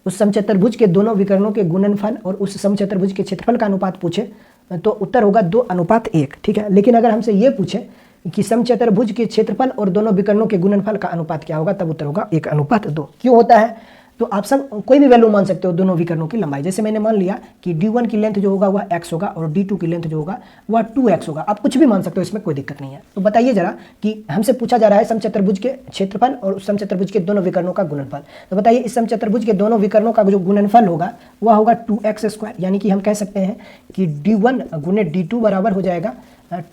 उस समचतुर्भुज के दोनों विकर्णों के गुणनफल और उस समचतुर्भुज के क्षेत्रफल का अनुपात पूछे तो उत्तर होगा 2:1, ठीक है। लेकिन अगर हमसे ये पूछे कि समचतुर्भुज के क्षेत्रफल और दोनों विकर्णों के गुणनफल का अनुपात क्या होगा, तब उत्तर होगा 1:2। क्यों होता है? तो आप सब कोई भी वैल्यू मान सकते हो दोनों विकर्णों की लंबाई। जैसे मैंने मान लिया कि D1 की लेंथ जो होगा वह x होगा और D2 की लेंथ जो होगा वह 2x होगा। आप कुछ भी मान सकते हो, इसमें कोई दिक्कत नहीं है। तो बताइए जरा कि हमसे पूछा जा रहा है समचतुर्भुज के क्षेत्रफल और उस समचतुर्भुज के दोनों विकर्णों का गुणनफल। तो बताइए इस समचतुर्भुज के दोनों विकर्णों का जो गुणनफल होगा वह होगा 2x², यानी कि हम कह सकते हैं कि D1 गुने D2 बराबर हो जाएगा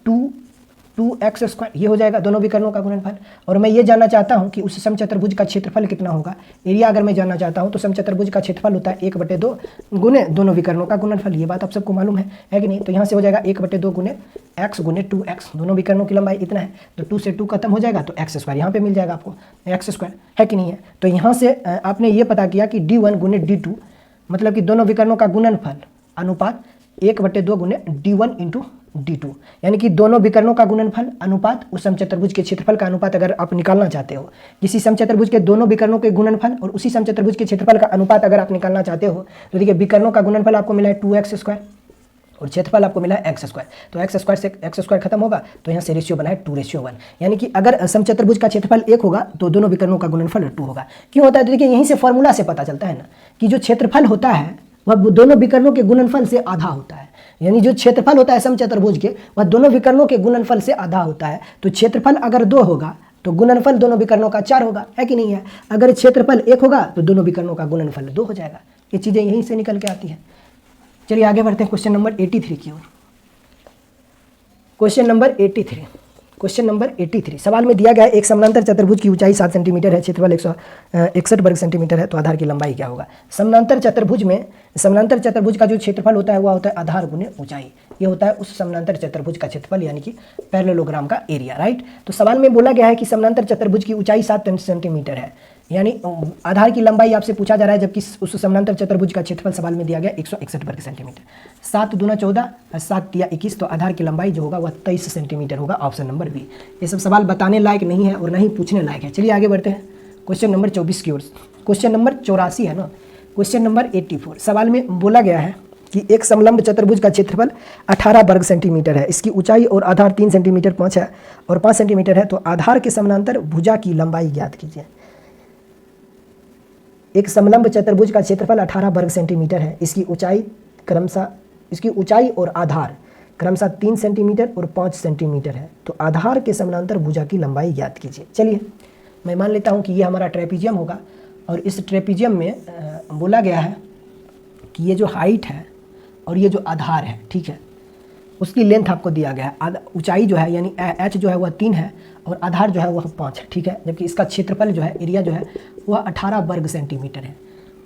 2x²। ये हो जाएगा दोनों विकर्णों का गुणनफल। और मैं ये जानना चाहता हूँ कि उस समचतुर्भुज का क्षेत्रफल कितना होगा। एरिया अगर मैं जानना चाहता हूँ तो समचतुर्भुज का क्षेत्रफल होता है 1/2 गुने दोनों विकर्णों का गुणनफल। ये बात आप सबको मालूम है कि नहीं? तो यहाँ से हो जाएगा 1/2 गुने x गुने 2x। दोनों विकर्णों की लंबाई इतना है, तो 2 से 2 खत्म हो जाएगा तो x² यहाँ पे मिल जाएगा आपको, x² है कि नहीं है? तो यहाँ से आपने ये पता किया कि D1 गुने D2 मतलब कि दोनों विकर्णों का गुणनफल अनुपात 1/2 गुने D1 इंटू D2, यानी कि दोनों विकर्णों का गुणनफल अनुपात उस समचतुर्भुज के क्षेत्रफल का अनुपात अगर आप निकालना चाहते हो, किसी समचतुर्भुज के दोनों विकर्णों के गुणनफल और उसी समचतुर्भुज के क्षेत्रफल का अनुपात अगर आप निकालना चाहते हो, तो देखिए विकर्णों का गुणनफल आपको मिला है 2x² और क्षेत्रफल आपको मिला है x²। तो x² से x² खत्म होगा तो यहाँ से रेशियो बना है 2:1, यानी कि अगर समचतुर्भुज का क्षेत्रफल 1 होगा तो दोनों विकर्णों का गुणनफल 2 होगा। क्यों होता है? तो देखिए यहीं से फॉर्मूला से पता चलता है ना कि जो क्षेत्रफल होता है वह दोनों विकर्णों के गुणनफल से आधा होता है। यानी जो क्षेत्रफल होता है समचतुर्भुज के वह दोनों विकर्णों के गुणनफल से आधा होता है। तो क्षेत्रफल अगर 2 होगा तो गुणनफल दोनों विकर्णों का 4 होगा, है कि नहीं है? अगर क्षेत्रफल 1 होगा तो दोनों विकर्णों का गुणनफल 2 हो जाएगा। ये चीज़ें यहीं से निकल के आती हैं। चलिए आगे बढ़ते हैं क्वेश्चन नंबर 83 की ओर। क्वेश्चन नंबर 83 सवाल में दिया गया है एक समानांतर चतुर्भुज की ऊंचाई 7 सेंटीमीटर है, क्षेत्रफल 161 वर्ग सेंटीमीटर है, तो आधार की लंबाई क्या होगा। समानांतर चतुर्भुज का जो क्षेत्रफल होता है वह होता है आधार गुने ऊंचाई। ये होता है उस समानांतर चतुर्भुज का क्षेत्रफल, यानी कि पैरेललोग्राम का एरिया, राइट। तो सवाल में बोला गया है कि समानांतर चतुर्भुज की ऊंचाई 7 सेंटीमीटर है, यानी आधार की लंबाई आपसे पूछा जा रहा है, जबकि उस समानांतर चतुर्भुज का क्षेत्रफल सवाल में दिया गया 161 वर्ग सेंटीमीटर। 7 दूना 14, 7 या 21, तो आधार की लंबाई जो होगा वह 23 सेंटीमीटर होगा, ऑप्शन नंबर बी। ये सब सवाल बताने लायक नहीं है और ना ही पूछने लायक है। चलिए आगे बढ़ते हैं क्वेश्चन नंबर 24 की ओर। क्वेश्चन नंबर 84 है ना। क्वेश्चन नंबर 84 सवाल में बोला गया है कि एक समलंब चतुर्भुज का क्षेत्रफल 18 वर्ग सेंटीमीटर है, इसकी ऊंचाई और आधार 3 सेंटीमीटर 5 है और 5 सेंटीमीटर है, तो आधार के समानांतर भुजा की लंबाई ज्ञात कीजिए। एक समलंब चतुर्भुज का क्षेत्रफल 18 वर्ग सेंटीमीटर है, इसकी ऊंचाई और आधार क्रमशः 3 सेंटीमीटर और 5 सेंटीमीटर है, तो आधार के समानांतर भुजा की लंबाई ज्ञात कीजिए। चलिए मैं मान लेता हूं कि ये हमारा ट्रेपीजियम होगा और इस ट्रेपीजियम में बोला गया है कि ये जो हाइट है और ये जो आधार है, ठीक है, उसकी लेंथ आपको दिया गया है। ऊंचाई जो है यानी h जो है वह 3 है और आधार जो है वह 5 है, ठीक है, जबकि इसका क्षेत्रफल जो है एरिया जो है वह 18 वर्ग सेंटीमीटर है।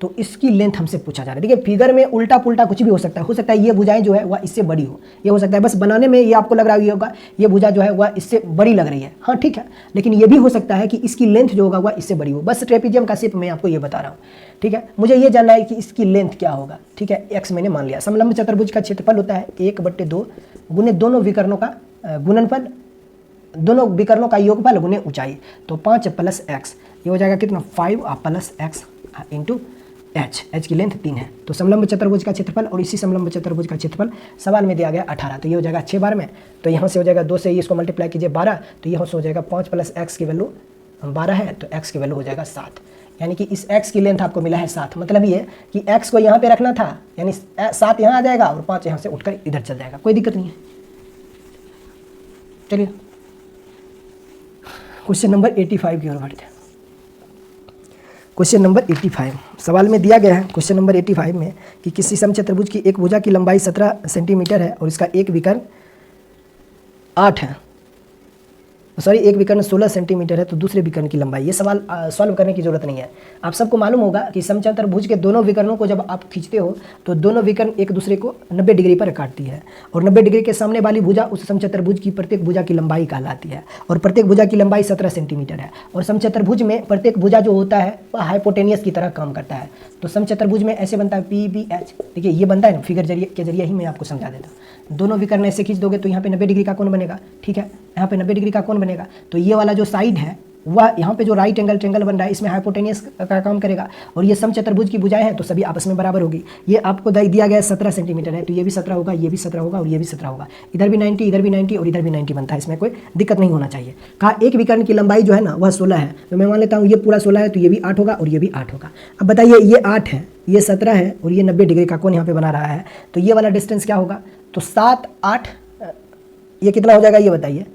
तो इसकी लेंथ हमसे पूछा जा रहा है। देखिए फिगर में उल्टा पुल्टा कुछ भी हो सकता है ये भुजाएं जो है वह इससे बड़ी हो, ये हो सकता है, बस बनाने में ये आपको लग रहा होगा ये भुजा जो है वह इससे बड़ी लग रही है, हाँ ठीक है, लेकिन ये भी हो सकता है कि इसकी लेंथ जो होगा वह इससे बड़ी हो। बस ट्रेपीजियम का शेप मैं आपको ये बता रहा हूँ, ठीक है। मुझे ये जानना है कि इसकी लेंथ क्या होगा, ठीक है। x मैंने मान लिया। समलंब चतुर्भुज का क्षेत्रफल होता है 1/2 गुने दोनों विकर्णों का गुणनफल, दोनों विकर्णों का योगफल गुने ऊंचाई, तो 5 + x, ये हो जाएगा कितना 5 + x इंटू h की लेंथ 3 है। तो समलंब चतुर्भुज का क्षेत्रफल और इसी समलंब चतुर्भुज का क्षेत्रफल सवाल में दिया गया 18, तो ये हो जाएगा 6 बार में, तो यहाँ से हो जाएगा 2 से इसको मल्टीप्लाई कीजिए 12, तो यहाँ से हो जाएगा 5 + x की वैल्यू 12 है, तो x की वैल्यू हो जाएगा 7, यानी कि इस x की लेंथ आपको मिला है 7। मतलब ये कि x को यहाँ पे रखना था, यानी 7 यहाँ आ जाएगा और 5 यहाँ से उठकर इधर चल जाएगा, कोई दिक्कत नहीं है। चलिए क्वेश्चन नंबर 85 की ओर बढ़ते हैं। क्वेश्चन नंबर 85 सवाल में दिया गया है क्वेश्चन नंबर 85 में कि किसी समचतुर्भुज की एक भुजा की लंबाई 17 सेंटीमीटर है और इसका एक विकर्ण 8 है, सॉरी एक विकर्ण 16 सेंटीमीटर है तो दूसरे विकर्ण की लंबाई, ये सवाल सॉल्व करने की जरूरत नहीं है। आप सबको मालूम होगा कि समचतुर्भुज के दोनों विकर्णों को जब आप खींचते हो तो दोनों विकर्ण एक दूसरे को 90 डिग्री पर काटती है और 90 डिग्री के सामने वाली भुजा उस समचतुर्भुज की प्रत्येक भुजा की लंबाई कहलाती है और प्रत्येक भुजा की लंबाई 17 सेंटीमीटर है। और समचतुर्भुज में प्रत्येक भुजा जो होता है वह हाइपोटेनियस की तरह काम करता है। तो समचतुर्भुज में ऐसे बनता है PBH, देखिए ये बनता है ना, फिगर के जरिए ही मैं आपको समझा देता हूँ। दोनों विकर्ण ऐसे खींच दोगे तो यहाँ पे 90 डिग्री का कोण बनेगा, ठीक है, यहाँ पे 90 डिग्री का कोण बनेगा। तो ये वाला जो साइड है वह यहाँ पे जो राइट एंगल ट्रेंगल बन रहा है इसमें हाइपोटेनियस का काम करेगा और ये समचतुर्भुज की भुजाएं हैं तो सभी आपस में बराबर होगी। ये आपको दिया गया है 17 सेंटीमीटर है तो ये भी 17 होगा, ये भी 17 होगा और ये भी 17 होगा। इधर भी 90, इधर भी 90 और इधर भी 90 बनता है, इसमें कोई दिक्कत नहीं होना चाहिए। कहा एक विकर्ण की लंबाई जो है ना वह 16 है, तो मैं मान लेता हूँ ये पूरा 16 है तो ये भी 8 होगा और ये भी 8 होगा। अब बताइए ये 8 है, ये 17 है और ये 90 डिग्री का कोण यहाँ पे बना रहा है, तो ये वाला डिस्टेंस क्या होगा? तो 7, 8, ये कितना हो जाएगा ये बताइए?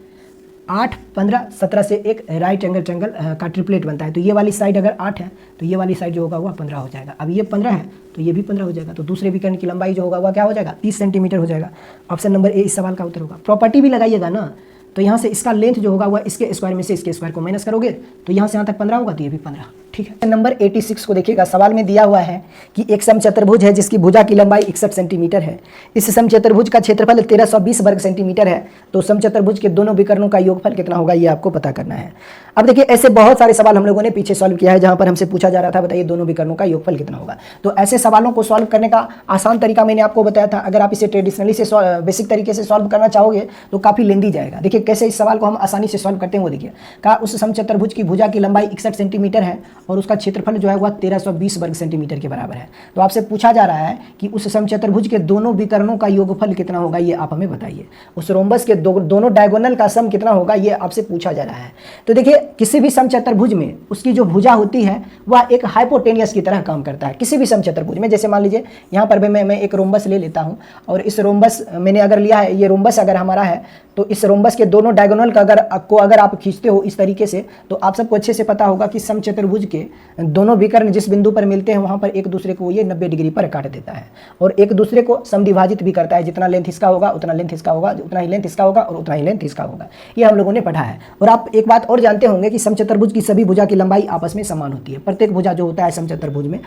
8, 15, 17 से एक राइट एंगल ट्रायंगल का ट्रिपलेट बनता है। तो ये वाली साइड अगर 8 है तो ये वाली साइड जो होगा वह 15 हो जाएगा। अब ये 15 है तो ये भी 15 हो जाएगा। तो दूसरे विकर्ण की लंबाई जो होगा वह क्या हो जाएगा? 30 सेंटीमीटर हो जाएगा। ऑप्शन नंबर ए इस सवाल का उत्तर होगा। प्रॉपर्टी भी लगाइएगा ना, तो यहाँ से इसका लेंथ जो होगा वह इसके स्क्वायर में से इसके स्क्वायर को माइनस करोगे तो यहाँ से यहाँ तक 15 होगा तो ये भी 15, ठीक है। नंबर 86 को देखिएगा। सवाल में दिया हुआ है कि एक समचतुर्भुज है जिसकी भुजा की लंबाई 61 सेंटीमीटर है। इस समचतुर्भुज का क्षेत्रफल 1320 वर्ग सेंटीमीटर है। तो समचतुर्भुज के दोनों विकर्णों का योगफल कितना होगा ये आपको पता करना है। अब देखिए ऐसे बहुत सारे सवाल हम लोगों ने पीछे सॉल्व किया है जहाँ पर हमसे पूछा जा रहा था बताइए दोनों विकर्णों का योगफल कितना होगा। तो ऐसे सवालों को सॉल्व करने का आसान तरीका मैंने आपको बताया था। अगर आप इसे ट्रेडिशनली से बेसिक तरीके से सॉल्व करना चाहोगे तो काफ़ी लेंदी जाएगा। देखिए कैसे इस सवाल को हम आसानी से सॉल्व करते हैं वो देखिए। कहा उस समचतुर्भुज की भुजा की लंबाई 61 सेंटीमीटर है और उसका क्षेत्रफल जो है वह 1320 वर्ग सेंटीमीटर के बराबर है। तो आपसे पूछा जा रहा है कि उस समचतुर्भुज के दोनों विकर्णों का योगफल कितना होगा ये आप हमें बताइए। उस रोम्बस के दोनों डायगोनल का सम कितना होगा ये आपसे पूछा जा रहा है। तो देखिए किसी भी समचतुर्भुज में उसकी जो भुजा होती है वह एक हाइपोटेनियस की तरह काम करता है। किसी भी समचतुर्भुज में जैसे मान लीजिए यहाँ पर मैं एक रोम्बस ले लेता हूँ और इस रोम्बस मैंने अगर लिया है, ये रोम्बस अगर हमारा है तो इस रोम्बस के दोनों डायगोनल का अगर आप खींचते हो इस तरीके से तो आप सबको अच्छे से पता होगा कि समचतुर्भुज के दोनों विकर्ण जिस बिंदु पर मिलते हैं वहाँ पर एक दूसरे को ये 90 डिग्री पर काट देता है और एक दूसरे को समद्विभाजित भी करता है। जितना लेंथ इसका होगा उतना लेंथ इसका होगा, उतना ही लेंथ इसका होगा और उतना ही लेंथ इसका होगा। ये हम लोगों ने पढ़ा है। और आप एक बात और जानते होंगे कि समचतुर्भुज की सभी भुजा की लंबाई आपस में समान होती है। प्रत्येक भुजा जो होता है समचतुर्भुज में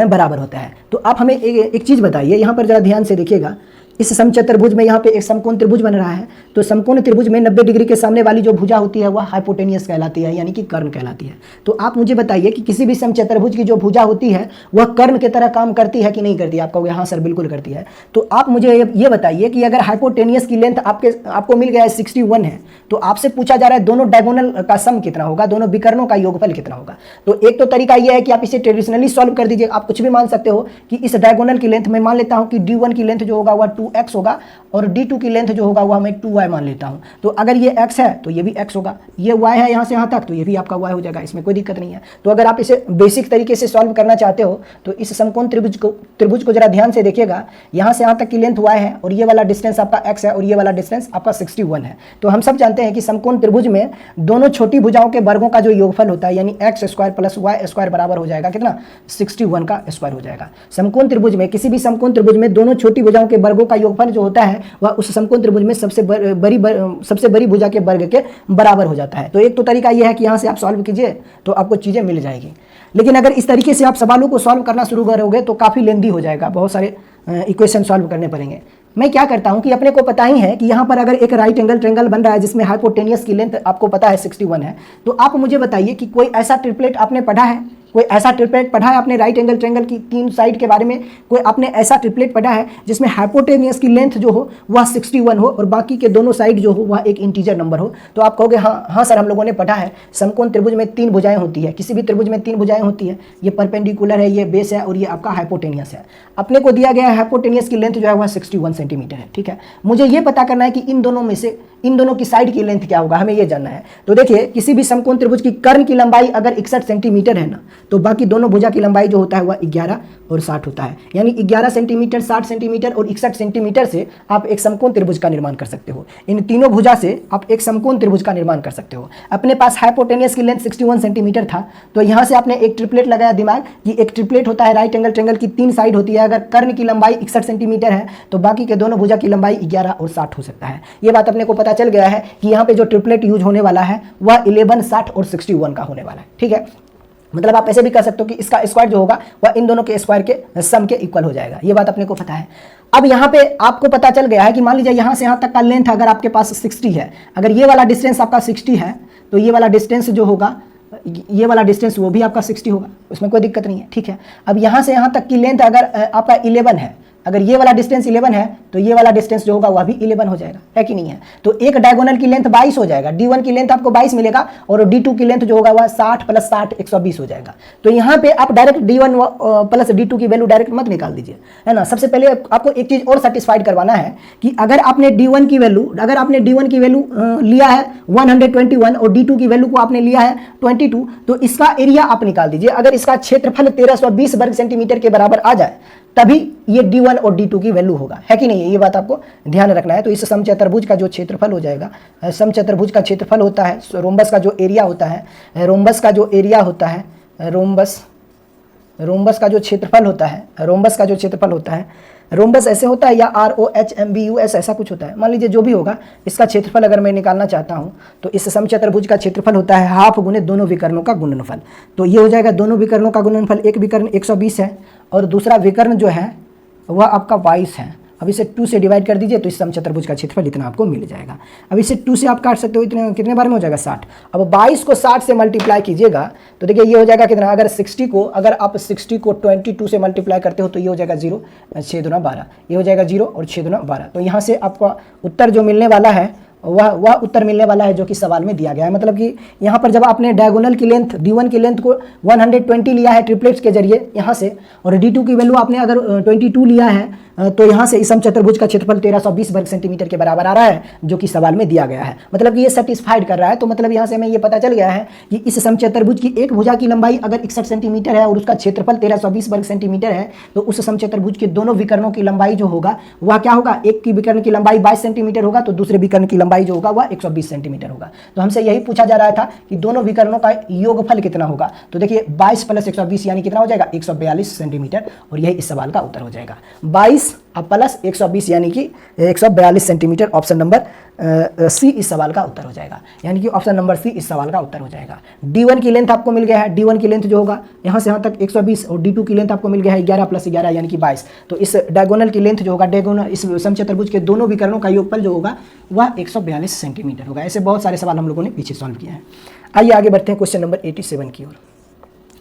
बराबर होता है। तो आप हमें एक चीज़ बताइए, यहाँ पर जरा ध्यान से देखिएगा। इस समचतुर्भुज में यहाँ पे एक समकोण त्रिभुज बन रहा है। तो समकोण त्रिभुज में 90 डिग्री के सामने वाली जो भुजा होती है वह हाइपोटेनियस कहलाती है, यानी कि कर्ण कहलाती है। तो आप मुझे बताइए कि किसी भी समचतुर्भुज की जो भुजा होती है वह कर्ण की तरह काम करती है कि नहीं करती है? आप कहोगे हाँ सर बिल्कुल करती है। तो आप मुझे ये बताइए कि अगर हाइपोटेनियस की लेंथ आपको मिल गया है 61 है तो आपसे पूछा जा रहा है दोनों डायगोनल का सम कितना होगा, दोनों विकर्णों का योगफल कितना होगा। तो एक तो तरीका यह है कि आप इसे ट्रेडिशनली सॉल्व कर दीजिए। आप कुछ भी मान सकते हो कि इस डायगोनल की लेंथ मैं मान लेता हूँ कि D1 की लेंथ जो होगा वह 2x होगा और D2 की लेंथ जो होगा वह मैं 2y मान लेता हूं। तो अगर ये x है तो ये भी x होगा, ये y है यहां से यहां तक तो ये भी आपका y हो जाएगा, इसमें कोई दिक्कत नहीं है। तो अगर आप इसे बेसिक तरीके से सॉल्व करना चाहते हो तो इस समकोण त्रिभुज को जरा ध्यान से देखिएगा। यहां से यहां तक की लेंथ y है और ये वाला डिस्टेंस आपका x है और ये वाला डिस्टेंस आपका 61 है। तो हम सब जानते हैं कि समकोण त्रिभुज में दोनों छोटी भुजाओं के वर्गों का जो योगफल होता है यानी x square plus y square बराबर हो जाएगा कितना? 61 का स्क्वायर हो जाएगा। समकोण त्रिभुज में किसी भी समकोण त्रिभुज में दोनों छोटी भुजाओं के वर्गों का योगफल जो होता है वह उस समकोण त्रिभुज में सबसे बड़ी भुजा के वर्ग के बराबर हो जाता है। तो एक तो तरीका यह है कि यहाँ से आप सॉल्व कीजिए तो आपको चीज़ें मिल जाएगी। लेकिन अगर इस तरीके से आप सवालों को सॉल्व करना शुरू करोगे तो काफ़ी लेंदी हो जाएगा, बहुत सारे इक्वेशन सॉल्व करने पड़ेंगे। मैं क्या करता हूं कि अपने को पता ही है कि यहाँ पर अगर एक राइट एंगल ट्रायंगल बन रहा है जिसमें हाइपोटेनियस की लेंथ आपको पता है 61 है, तो आप मुझे बताइए कि कोई ऐसा ट्रिपलेट आपने पढ़ा है, कोई ऐसा ट्रिपलेट पढ़ा है आपने राइट एंगल ट्रायंगल की तीन साइड के बारे में? कोई आपने ऐसा ट्रिपलेट पढ़ा है जिसमें हाइपोटेनियस की लेंथ जो हो वह 61 हो और बाकी के दोनों साइड जो हो वह एक इंटीजर नंबर हो? तो आप कहोगे हाँ सर हम लोगों ने पढ़ा है। समकोण त्रिभुज में 3 भुजाएं होती है, किसी भी त्रिभुज में 3 भुजाएं होती है। ये परपेंडिकुलर है, ये बेस है और ये आपका हाइपोटेनियस है। अपने को दिया गया है हाइपोटेनियस की लेंथ जो है वह 61 सेंटीमीटर है, ठीक है। मुझे ये पता करना है कि इन दोनों में से इन दोनों की साइड की लेंथ क्या होगा, हमें ये जानना है। तो देखिए किसी भी समकोण त्रिभुज की कर्ण की लंबाई अगर 61 सेंटीमीटर है ना तो बाकी दोनों भुजा की लंबाई जो होता है वह 11 और 60 होता है। यानी 11 सेंटीमीटर, 60 सेंटीमीटर और 61 सेंटीमीटर से आप एक समकोण त्रिभुज का निर्माण कर सकते हो। इन तीनों भुजा से आप एक समकोण त्रिभुज का निर्माण कर सकते हो। अपने पास हाइपोटेनियस की लेंथ 61 सेंटीमीटर था, तो यहाँ से आपने एक ट्रिपलेट लगाया दिमाग कि एक ट्रिपलेट होता है राइट एंगल ट्रायंगल की 3 साइड होती है। अगर कर्ण की लंबाई 61 सेंटीमीटर है तो बाकी के दोनों भुजा की लंबाई 11 और 60 हो सकता है। ये बात अपने को पता चल गया है कि यहाँ पे जो ट्रिपलेट यूज होने वाला है वह 11, 60 और 61 का होने वाला है। ठीक है, मतलब आप ऐसे भी कर सकते हो कि इसका स्क्वायर जो होगा वह इन दोनों के स्क्वायर के सम के इक्वल हो जाएगा। ये बात अपने को पता है। अब यहाँ पे आपको पता चल गया है कि मान लीजिए यहाँ से यहाँ तक का लेंथ अगर आपके पास 60 है, अगर ये वाला डिस्टेंस आपका 60 है तो ये वाला डिस्टेंस जो होगा, ये वाला डिस्टेंस वो भी आपका 60 होगा, उसमें कोई दिक्कत नहीं है। ठीक है, अब यहाँ से यहाँ तक की लेंथ अगर आपका 11 है, अगर ये वाला डिस्टेंस 11 है तो ये वाला डिस्टेंस जो होगा वह भी 11 हो जाएगा, है कि नहीं है। तो एक डायगोनल की लेंथ 22 हो जाएगा, D1 की लेंथ आपको 22 मिलेगा और D2 की लेंथ जो होगा वह 60 + 60 120 हो जाएगा। तो यहाँ पे आप डायरेक्ट D1 प्लस D2 की वैल्यू डायरेक्ट मत निकाल दीजिए, है ना। सबसे पहले आपको एक चीज और सेटिस्फाइड करवाना है कि अगर आपने D1 की वैल्यू लिया है 121 और D2 की वैल्यू को आपने लिया है 22, तो इसका एरिया आप निकाल दीजिए। अगर इसका क्षेत्रफल 1320 वर्ग सेंटीमीटर के बराबर आ जाए तभी ये D1 और D2 की वैल्यू होगा, है कि नहीं है। ये बात आपको ध्यान रखना है। तो इस समचतुर्भुज का जो क्षेत्रफल हो जाएगा, समचतुर्भुज का क्षेत्रफल होता है, रोम्बस का जो एरिया होता है, रोम्बस का जो एरिया होता है, रोम्बस का जो क्षेत्रफल होता है, रोम्बस का जो क्षेत्रफल होता है, रोम्बस ऐसे होता है या ROHMBUS ऐसा कुछ होता है, मान लीजिए जो भी होगा। इसका क्षेत्रफल अगर मैं निकालना चाहता हूं तो इस समचतुर्भुज का क्षेत्रफल होता है हाफ गुने दोनों विकर्णों का गुणनफल। तो ये हो जाएगा दोनों विकर्णों का गुणनफल। एक विकर्ण 120 है और दूसरा विकर्ण जो है वह आपका 22 है। अब इसे 2 से डिवाइड कर दीजिए तो इस समचतुर्भुज का क्षेत्रफल इतना आपको मिल जाएगा। अब इसे 2 से आप काट सकते हो, इतने कितने बार में हो जाएगा 60। अब 22 को 60 से मल्टीप्लाई कीजिएगा तो देखिए ये हो जाएगा कितना, अगर आप 60 को 22 से मल्टीप्लाई करते हो तो ये हो जाएगा 0, 6 दूना 12, ये हो जाएगा 0 और 6 दूना 12। तो यहाँ से आपका उत्तर जो मिलने वाला है वह उत्तर मिलने वाला है जो कि सवाल में दिया गया है। मतलब कि यहाँ पर जब आपने डायगोनल की लेंथ D1 की लेंथ को 120 लिया है ट्रिपलेट्स के जरिए यहाँ से, और D2 की वैल्यू आपने अगर 22 लिया है तो यहाँ से इस समचतुर्भुज का क्षेत्रफल 1320 वर्ग सेंटीमीटर के बराबर आ रहा है जो कि सवाल में दिया गया है। मतलब कि ये सेटिस्फाइड कर रहा है। तो मतलब यहाँ से हमें ये पता चल गया है कि इस समचतुर्भुज की एक भुजा की लंबाई अगर 61 सेंटीमीटर है और उसका क्षेत्रफल 1320 वर्ग सेंटीमीटर है तो उस समचतुर्भुज के दोनों विकर्णों की लंबाई जो होगा वह क्या होगा, एक की विकर्ण की लंबाई 22 सेंटीमीटर होगा तो दूसरे विकर्ण की लंबाई जो होगा वह 120 सेंटीमीटर होगा। तो हमसे यही पूछा जा रहा था कि दोनों विकर्णों का योगफल कितना होगा। तो देखिए 22 + 120 यानी कितना हो जाएगा, 142 सेंटीमीटर, और यही इस सवाल का उत्तर हो जाएगा। 22 प्लस 120 यानी कि 142 सेंटीमीटर। ऑप्शन नंबर सी इस सवाल का उत्तर हो जाएगा, यानी कि ऑप्शन नंबर सी इस सवाल का उत्तर हो जाएगा। D1 की लेंथ आपको मिल गया है, D1 की लेंथ जो होगा यहाँ से यहाँ तक 120 और D2 की लेंथ आपको मिल गया है 11 + 11 यानी कि 22। तो इस डायगोनल की लेंथ जो होगा, डायगोनल इस समचतुर्भुज के दोनों विकर्णों का योगफल जो होगा वह 142 सेंटीमीटर होगा। ऐसे बहुत सारे सवाल हम लोगों ने पीछे सॉल्व किया है। आइए आगे बढ़ते हैं क्वेश्चन नंबर 87 की ओर।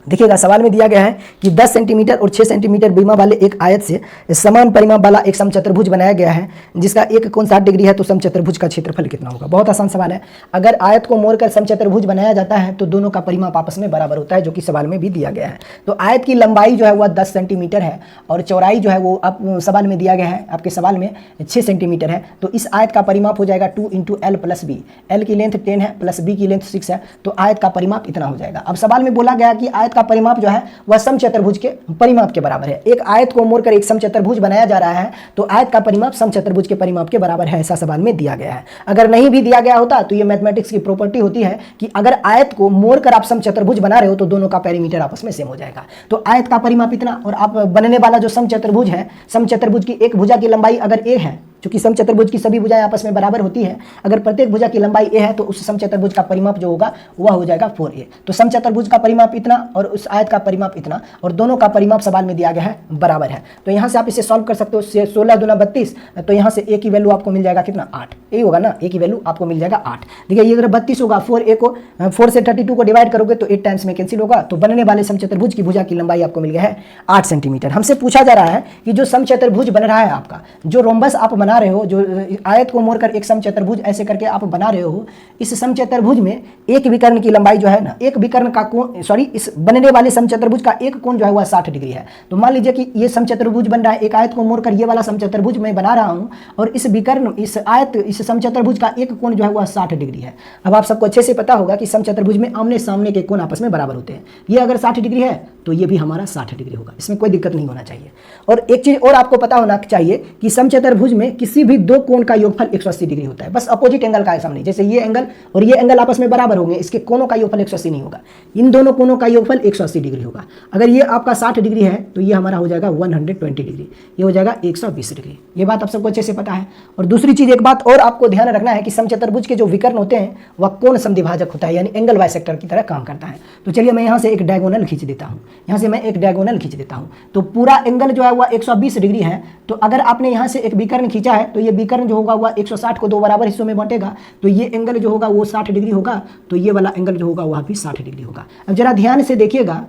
देखिएगा सवाल में दिया गया है कि 10 सेंटीमीटर और 6 सेंटीमीटर बीमा वाले एक आयत से समान परिमाप वाला एक समचतुर्भुज बनाया गया है जिसका एक कोण 60 डिग्री है, तो समचतुर्भुज का क्षेत्रफल कितना होगा। बहुत आसान सवाल है। अगर आयत को मोड़कर समचतुर्भुज बनाया जाता है तो दोनों का परिमाप आपस में बराबर होता है जो कि सवाल में भी दिया गया है। तो आयत की लंबाई जो है वह 10 सेंटीमीटर है और चौड़ाई जो है वो आप सवाल में दिया गया है, आपके सवाल में 6 सेंटीमीटर है। तो इस आयत का परिमाप हो जाएगा 2 × L + B। L की लेंथ 10 है प्लस B की लेंथ 6 है, तो आयत का परिमाप इतना हो जाएगा। अब सवाल में बोला गया कि आयत का परिमाप जो है वह समचतुर्भुज के परिमाप के बराबर है। एक आयत को मोड़कर एक समचतुर्भुज बनाया जा रहा है तो आयत का परिमाप समचतुर्भुज के परिमाप के बराबर है, ऐसा सवाल में दिया गया है। अगर नहीं भी दिया गया होता तो ये मैथमेटिक्स की प्रॉपर्टी होती है कि अगर आयत को मोड़कर आप समचतुर्भुज बना रहे हो तो दोनों का पेरीमीटर आपस में सेम हो जाएगा। तो आयत का परिमाप इतना और आप बनने वाला जो समचतुर्भुज है, समचतुर्भुज की एक भुजा की लंबाई अगर a है, क्योंकि समचतुर्भुज की सभी भुजाएं आपस में बराबर होती है, अगर प्रत्येक भुजा की लंबाई a है तो उस समचतुर्भुज का परिमाप जो होगा वह हो जाएगा 4a। तो समचतुर्भुज का परिमाप इतना और उस आयत का परिमाप इतना, और दोनों का परिमाप सवाल में दिया गया है बराबर है। तो यहाँ से आप इसे सॉल्व कर सकते हो। 16 दूना 32, तो यहाँ से a की वैल्यू आपको मिल जाएगा कितना, 8। यही होगा ना, a की वैल्यू आपको मिल जाएगा 8। देखिए ये अगर 32 होगा, 4 से 32 को डिवाइड करोगे तो 8 टाइम्स में कैंसिल होगा, तो बनने वाले समचतुर्भुज की भुजा की लंबाई आपको मिल गया है 8 सेंटीमीटर। हमसे पूछा जा रहा है कि जो समचतुर्भुज बन रहा है आपका, जो रोम्बस आप बना बना रहे हो, जो आयत को मोड़कर एक समचतुर्भुज ऐसे करके आप बना रहे हो, इस समचतुर्भुज में एक विकर्ण की लंबाई जो है ना, एक विकर्ण का कोण, सॉरी, इस बनने वाले समचतुर्भुज का एक कोण जो है वह 60 डिग्री है। तो मान लीजिए कि ये समचतुर्भुज बन रहा है, एक आयत को मोड़कर ये वाला समचतुर्भुज मैं बना रहा हूँ, और इस विकर्ण, इस आयत, इस समचतुर्भुज का एक कोण जो है वह 60 डिग्री है। अब आप सबको अच्छे से पता होगा कि समचतुर्भुज में आमने सामने के कोण आपस में बराबर होते हैं। ये अगर 60 डिग्री है तो ये भी हमारा 60 डिग्री होगा, इसमें कोई दिक्कत नहीं होना चाहिए। और एक चीज और आपको पता होना चाहिए कि समचतुर्भुज में किसी भी दो कोण का योगफल 180 डिग्री होता है, बस अपोजिट एंगल का है सामने। जैसे ये एंगल और ये एंगल आपस में बराबर होंगे, इसके कोणों का योगफल 180 नहीं होगा, इन दोनों कोणों का योगफल 180 डिग्री होगा। अगर ये आपका 60 डिग्री है तो ये हमारा हो जाएगा 120 डिग्री, ये हो जाएगा 120 डिग्री। ये बात आप सबको अच्छे से पता है। और दूसरी चीज, एक बात और आपको ध्यान रखना है कि समचतुर्भुज के जो विकर्ण होते हैं वह कोण समद्विभाजक होता है, यानी एंगल बाइसेक्टर की तरह काम करता है। तो चलिए मैं यहाँ से एक डायगोनल खींच देता हूँ, यहाँ से मैं एक डायगोनल खींच देता हूँ। तो पूरा एंगल जो है वह 120 डिग्री है। तो अगर आपने यहाँ से एक विकर्ण खींचा है तो ये विकर्ण जो होगा वह 160 को दो बराबर हिस्सों में बांटेगा, तो ये एंगल जो होगा वो 60 डिग्री होगा, तो ये वाला एंगल जो होगा वह भी 60 डिग्री होगा। अब जरा ध्यान से देखिएगा,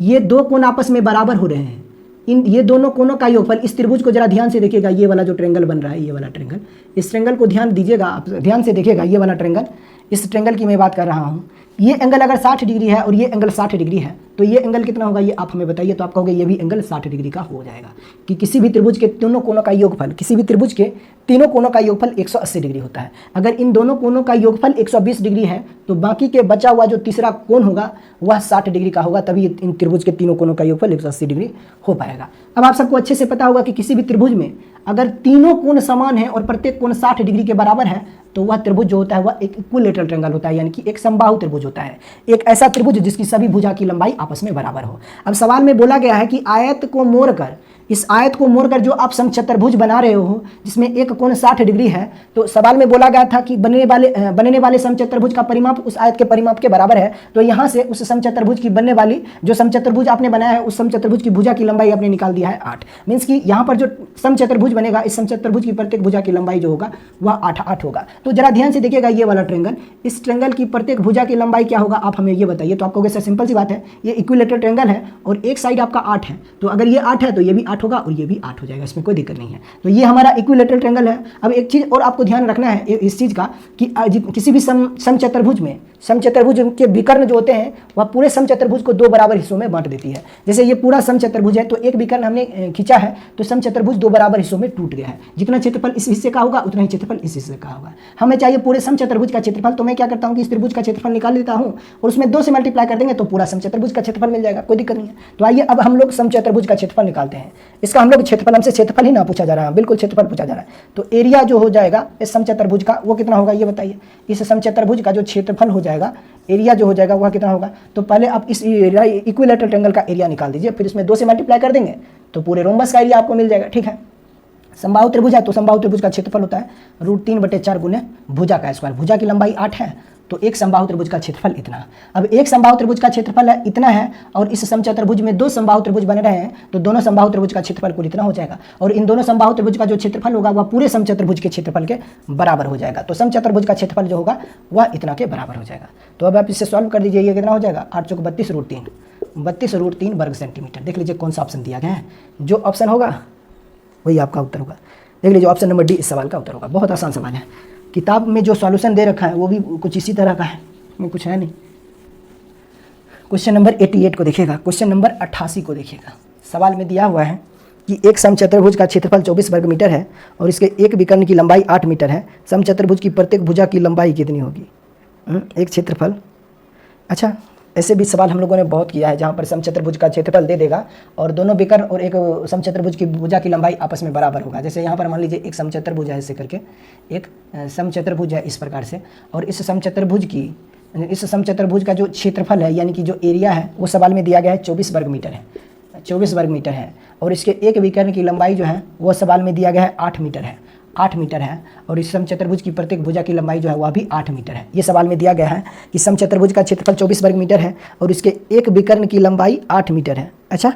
ये दो कोण आपस में बराबर हो रहे हैं, इन ये दोनों कोणों का योगफल, इस त्रिभुज को जरा ध्यान से देखिएगा, ये वाला जो ट्रेंगल बन रहा है, ये वाला ट्रेंगल, इस ट्रेंगल को ध्यान दीजिएगा, आप ध्यान से देखिएगा, ये वाला ट्रेंगल, इस ट्रेंगल की मैं बात कर रहा हूँ। ये एंगल अगर 60 डिग्री है और ये एंगल 60 डिग्री है, तो ये एंगल कितना होगा ये आप हमें बताइए। तो आप कहोगे ये भी एंगल 60 डिग्री का हो जाएगा, कि किसी भी त्रिभुज के तीनों कोणों का योगफल, किसी भी त्रिभुज के तीनों कोणों का योगफल 180 डिग्री होता है। अगर इन दोनों कोणों का योगफल 120 डिग्री है तो बाकी के बचा हुआ जो तीसरा कोण होगा वह 60 डिग्री का होगा, तभी इन त्रिभुज के तीनों कोणों का योगफल 180 डिग्री हो पाएगा। अब आप सबको अच्छे से पता होगा कि किसी भी त्रिभुज में अगर तीनों कोण समान है और प्रत्येक कोण 60 डिग्री के बराबर है तो वह त्रिभुज जो होता है वह एक इक्विलेटरल ट्रायंगल होता है, यानी कि एक समबाहु त्रिभुज होता है, एक ऐसा त्रिभुज जिसकी सभी भुजा की लंबाई आपस में बराबर हो। अब सवाल में बोला गया है कि आयत को मोड़कर, इस आयत को मोड़कर जो आप समचतुर्भुज बना रहे हो जिसमें एक कोण 60 डिग्री है, तो सवाल में बोला गया था कि बनने वाले समचतुर्भुज का परिमाप उस आयत के परिमाप के बराबर है। तो यहाँ से उस समचतुर्भुज की बनने वाली, जो समचतुर्भुज आपने बनाया है, उस समचतुर्भुज की भुजा की लंबाई आपने निकाल दिया है 8। मीन्स कि यहाँ पर जो समचतुर्भुज बनेगा, इस समचतुर्भुज की प्रत्येक भुजा की लंबाई जो होगा वह 8 होगा। तो जरा ध्यान से देखिएगा, ये वाला ट्रेंगल, इस ट्रेंगल की प्रत्येक भुजा की लंबाई क्या होगा आप हमें ये बताइए। तो आप कहोगे सर सिंपल सी बात है, ये इक्विलेटरल ट्रेंगल है और एक साइड आपका 8 है, तो अगर ये 8 है तो ये भी 8 होगा और ये भी 8 हो जाएगा, इसमें कोई दिक्कत नहीं है। तो ये हमारा इक्विलेटरल ट्रायंगल है। अब एक चीज और आपको ध्यान रखना है इस चीज का कि किसी भी समचतुर्भुज में, समचतुर्भुज के विकर्ण जो होते हैं वह पूरे समचतुर्भुज को दो बराबर हिस्सों में बांट देती है। जैसे ये पूरा समचतुर्भुज है तो एक विकर्ण हमने खींचा है तो समचतुर्भुज दो बराबर हिस्सों में टूट गया है। जितना क्षेत्रफल इस हिस्से का होगा उतना ही क्षेत्रफल इस हिस्से का होगा। हमें चाहिए पूरे समचतुर्भुज का क्षेत्रफल, तो मैं क्या करता हूँ कि इस त्रिभुज का क्षेत्रफल निकाल लेता हूँ और उसमें 2 से मल्टीप्लाई कर देंगे तो पूरा समचतुर्भुज का क्षेत्रफल मिल जाएगा, कोई दिक्कत नहीं है। तो आइए अब हम लोग समचतुर्भुज का क्षेत्रफल निकालते हैं। इसका हम लोग क्षेत्रफल, हमसे क्षेत्रफल ही ना पूछा जा रहा है, बिल्कुल क्षेत्रफल पूछा जा रहा है। तो एरिया जो हो जाएगा इस समचतुर्भुज का वो कितना होगा ये बताइए। इस समचतुर्भुज का जो क्षेत्रफल हो जाएगा, एरिया जो हो जाएगा वह कितना होगा। तो पहले आप इस इक्विलेटरल ट्रायंगल का एरिया निकाल दीजिए, फिर इसमें 2 से मल्टीप्लाई कर देंगे तो पूरे रोम्बस का एरिया आपको मिल जाएगा, ठीक है। समबाहु त्रिभुज है तो समबाहु त्रिभुज का क्षेत्रफल होता है √3/4 गुने भुजा का स्क्वायर। भुजा की लंबाई 8 है तो एक समबाहु त्रिभुज का क्षेत्रफल इतना। अब एक समबाहु त्रिभुज का क्षेत्रफल है इतना है और इस समचतुर्भुज में 2 समबाहु त्रिभुज बन रहे हैं तो दोनों समबाहु त्रिभुज का क्षेत्रफल कुल इतना हो जाएगा और इन दोनों समबाहु त्रिभुज का जो क्षेत्रफल होगा वह पूरे समचतुर्भुज के क्षेत्रफल के बराबर हो जाएगा। तो समचतुर्भुज का क्षेत्रफल जो होगा वह इतना के बराबर हो जाएगा। तो अब आप इसे सॉल्व कर दीजिए, ये कितना हो जाएगा 8 चौक 32√3 वर्ग सेंटीमीटर। देख लीजिए कौन सा ऑप्शन दिया गया है, जो ऑप्शन होगा वही आपका उत्तर होगा। देख लीजिए ऑप्शन नंबर डी इस सवाल का उत्तर होगा। बहुत आसान सवाल है, किताब में जो सॉल्यूशन दे रखा है वो भी कुछ इसी तरह का है, में कुछ है नहीं। क्वेश्चन नंबर 88 को देखिएगा, क्वेश्चन नंबर 88 को देखिएगा। सवाल में दिया हुआ है कि एक समचतुर्भुज का क्षेत्रफल 24 वर्ग मीटर है और इसके एक विकर्ण की लंबाई 8 मीटर है। समचतुर्भुज की प्रत्येक भुजा की लंबाई कितनी होगी। एक क्षेत्रफल, अच्छा ऐसे भी सवाल हम लोगों ने बहुत किया है जहाँ पर समचतुर्भुज का क्षेत्रफल दे देगा और दोनों विकर्ण और एक समचतुर्भुज की भुजा की लंबाई आपस में बराबर होगा। जैसे यहाँ पर मान लीजिए एक समचतुर्भुज है ऐसे करके, एक समचतुर्भुज है इस प्रकार से, और इस समचतुर्भुज का जो क्षेत्रफल है यानी कि जो एरिया है वो सवाल में दिया गया है 24 वर्ग मीटर है, 24 वर्ग मीटर है। और इसके एक विकर्ण की लंबाई जो है वो सवाल में दिया गया है 8 मीटर है, 8 मीटर है। और इस समचतुर्भुज की प्रत्येक भुजा की लंबाई जो है वह भी 8 मीटर है। ये सवाल में दिया गया है कि समचतुर्भुज का क्षेत्रफल 24 वर्ग मीटर है और इसके एक विकर्ण की लंबाई 8 मीटर है। अच्छा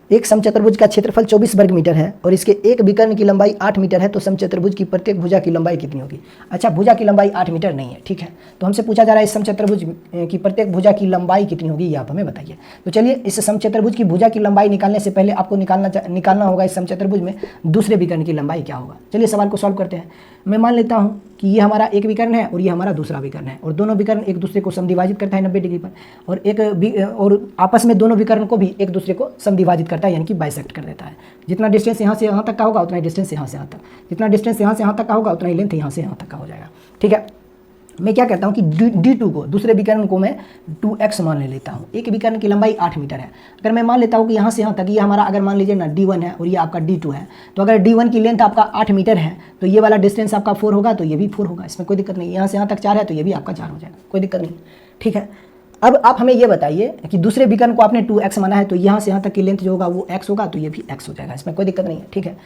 एक समचतुर्भुज का क्षेत्रफल 24 वर्ग मीटर है और इसके एक विकर्ण की लंबाई 8 मीटर है, तो समचतुर्भुज की प्रत्येक भुजा की लंबाई कितनी होगी? अच्छा, भुजा की लंबाई 8 मीटर नहीं है, ठीक है, तो हमसे पूछा जा रहा है इस समचतुर्भुज की प्रत्येक भुजा की लंबाई कितनी होगी, ये आप हमें बताइए। तो चलिए, इस समचतुर्भुज की भुजा की लंबाई निकालने से पहले आपको निकालना होगा इस समचतुर्भुज में दूसरे विकर्ण की लंबाई क्या होगा। चलिए सवाल को सॉल्व करते हैं। मैं मान लेता हूँ कि ये हमारा एक विकर्ण है और ये हमारा दूसरा विकर्ण है, और दोनों विकर्ण एक दूसरे को समद्विभाजित करता है 90 डिग्री पर, और आपस में दोनों विकर्ण को भी एक दूसरे को समद्विभाजित करता है, यानी कि बाइसेक्ट कर देता है। जितना डिस्टेंस यहाँ से यहाँ तक का होगा उतना ही डिस्टेंस यहाँ से यहाँ तक, जितना डिस्टेंस यहाँ से यहाँ तक का होगा उतना ही लेंथ यहाँ से यहाँ तक का हो जाएगा। ठीक है, मैं क्या कहता हूँ कि D2 को, दूसरे विकर्ण को मैं 2x मान ले लेता हूँ। एक विकर्ण की लंबाई 8 मीटर है। अगर मैं मान लेता हूँ कि यहाँ से यहाँ तक ये हमारा, अगर मान लीजिए ना D1 है और ये आपका D2 है, तो अगर D1 की लेंथ आपका 8 मीटर है तो ये वाला डिस्टेंस आपका 4 होगा, तो ये भी 4 होगा, इसमें कोई दिक्कत नहीं। यहाँ से यहाँ तक 4 है तो ये भी आपका 4 हो जाएगा, कोई दिक्कत नहीं। ठीक है, अब आप हमें ये बताइए कि दूसरे विकर्ण को आपने 2x माना है, तो यहाँ से यहाँ तक की लेंथ जो होगा वो x होगा, तो ये भी x हो जाएगा, इसमें कोई दिक्कत नहीं है। ठीक है,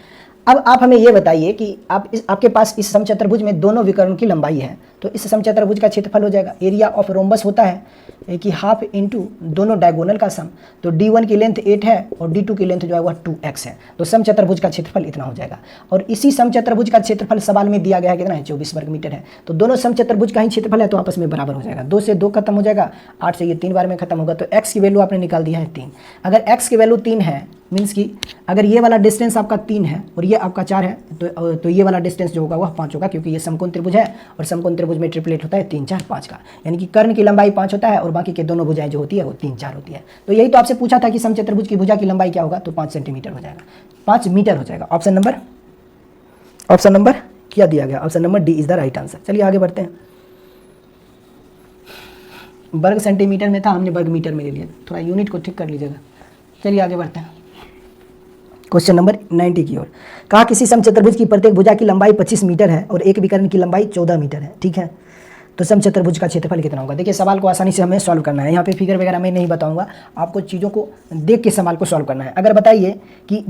अब आप हमें ये बताइए कि आपके पास इस समचतुर्भुज में दोनों विकर्ण की लंबाई है, तो इस समचतुर्भुज का क्षेत्रफल हो जाएगा, एरिया ऑफ रोम्बस होता है कि हाफ इंटू दोनों डायगोनल का सम। तो D1 की लेंथ 8 है और D2 की लेंथ जो है वह 2x है, तो समचतुर्भुज का क्षेत्रफल इतना हो जाएगा। और इसी समचतुर्भुज का क्षेत्रफल सवाल में दिया गया है कितना है, 24 वर्ग मीटर है। तो दोनों समचतुर्भुज का ही क्षेत्रफल है, तो आपस में बराबर हो जाएगा। 2 से 2 खत्म हो जाएगा, 8 से ये 3 बार में खत्म होगा, तो x की वैल्यू आपने निकाल दिया है 3। अगर x की वैल्यू 3 है, मीन्स कि अगर ये वाला डिस्टेंस आपका 3 है और ये आपका 4 है, तो ये वाला डिस्टेंस जो होगा वह 5 होगा, क्योंकि ये समकोण त्रिभुज है और समकोण त्रिभुज में ट्रिपलेट होता है 3 4 5 का, यानी कि कर्ण की लंबाई 5 होता है और बाकी के दोनों भुजाएं जो होती है वो 3 4 होती है। तो यही तो आपसे पूछा था कि समचतुर्भुज की भुजा की लंबाई क्या होगा, तो 5 सेंटीमीटर हो जाएगा, 5 मीटर हो जाएगा। ऑप्शन नंबर क्या दिया गया, option number D is the right answer. चलिए आगे बढ़ते हैं। वर्ग सेंटीमीटर में था, हमने वर्ग मीटर में ले लिया, थोड़ा यूनिट को ठीक कर लीजिएगा। चलिए आगे बढ़ते हैं क्वेश्चन नंबर 90 की ओर। कहा किसी समचतुर्भुज की प्रत्येक भुजा की लंबाई 25 मीटर है और एक विकर्ण की लंबाई 14 मीटर है। ठीक है, तो समचतुर्भुज का क्षेत्रफल कितना होगा? देखिए, सवाल को आसानी से हमें सॉल्व करना है, यहाँ पे फिगर वगैरह मैं नहीं बताऊंगा, आपको चीज़ों को देख के सवाल को सॉल्व करना है। अगर बताइए कि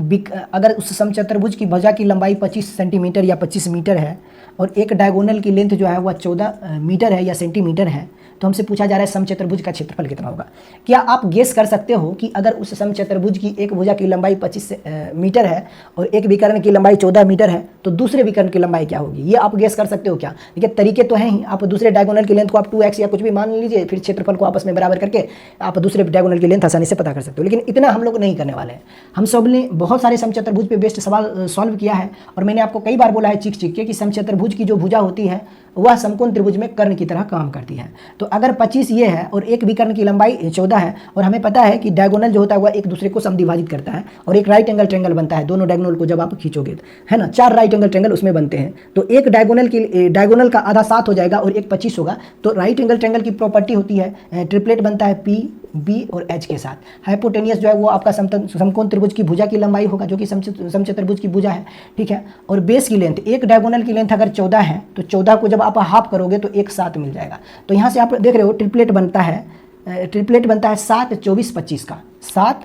अगर उस समचतुर्भुज की भुजा की लंबाई 25 सेंटीमीटर या 25 मीटर है और एक डायगोनल की लेंथ जो है वह 14 मीटर है या सेंटीमीटर है, तो हमसे पूछा जा रहा है समचतुर्भुज का क्षेत्रफल कितना होगा। क्या आप गेस कर सकते हो कि अगर उस समचतुर्भुज की एक भुजा की लंबाई 25 मीटर है और एक विकर्ण की लंबाई 14 मीटर है, तो दूसरे विकर्ण की लंबाई क्या होगी? ये आप गेस कर सकते हो क्या? देखिए, तरीके तो हैं ही। आप दूसरे डायगोनल की लेंथ को आप 2x या कुछ भी मान लीजिए, फिर क्षेत्रफल को आपस में बराबर करके आप दूसरे डायगोनल की लेंथ आसानी से पता कर सकते हो। लेकिन इतना हम लोग नहीं करने वाले हैं। हम सब ने बहुत सारे समचतुर्भुज पे बेस्ड सवाल सॉल्व किया है और मैंने आपको कई बार बोला है चीख के कि समचतुर्भुज की जो भुजा होती है वह समकोण त्रिभुज में कर्ण की तरह काम करती है। तो अगर 25 ये है और एक विकर्ण की लंबाई 14 है और हमें पता है कि डायगोनल जो होता है वह एक दूसरे को समद्विभाजित करता है और एक राइट एंगल ट्रायंगल बनता है, दोनों डायगोनल को जब आप खींचोगे, है ना, 4 राइट एंगल ट्रायंगल उसमें बनते हैं। तो एक डायगोनल का आधा 7 हो जाएगा और एक 25 होगा। तो राइट एंगल ट्रायंगल की प्रॉपर्टी होती है, ट्रिपलेट बनता है P, B और H के साथ। हाइपोटेनियस जो है वो आपका समकोण त्रिभुज की भुजा की लंबाई होगा, जो कि समचतुर्भुज की भुजा है। ठीक है, और बेस की लेंथ, एक डायगोनल की लेंथ अगर 14 है तो 14 को जब आप हाफ करोगे तो एक 7 मिल जाएगा। तो यहाँ से आप देख रहे हो ट्रिपलेट बनता है 7 24 25 का, 7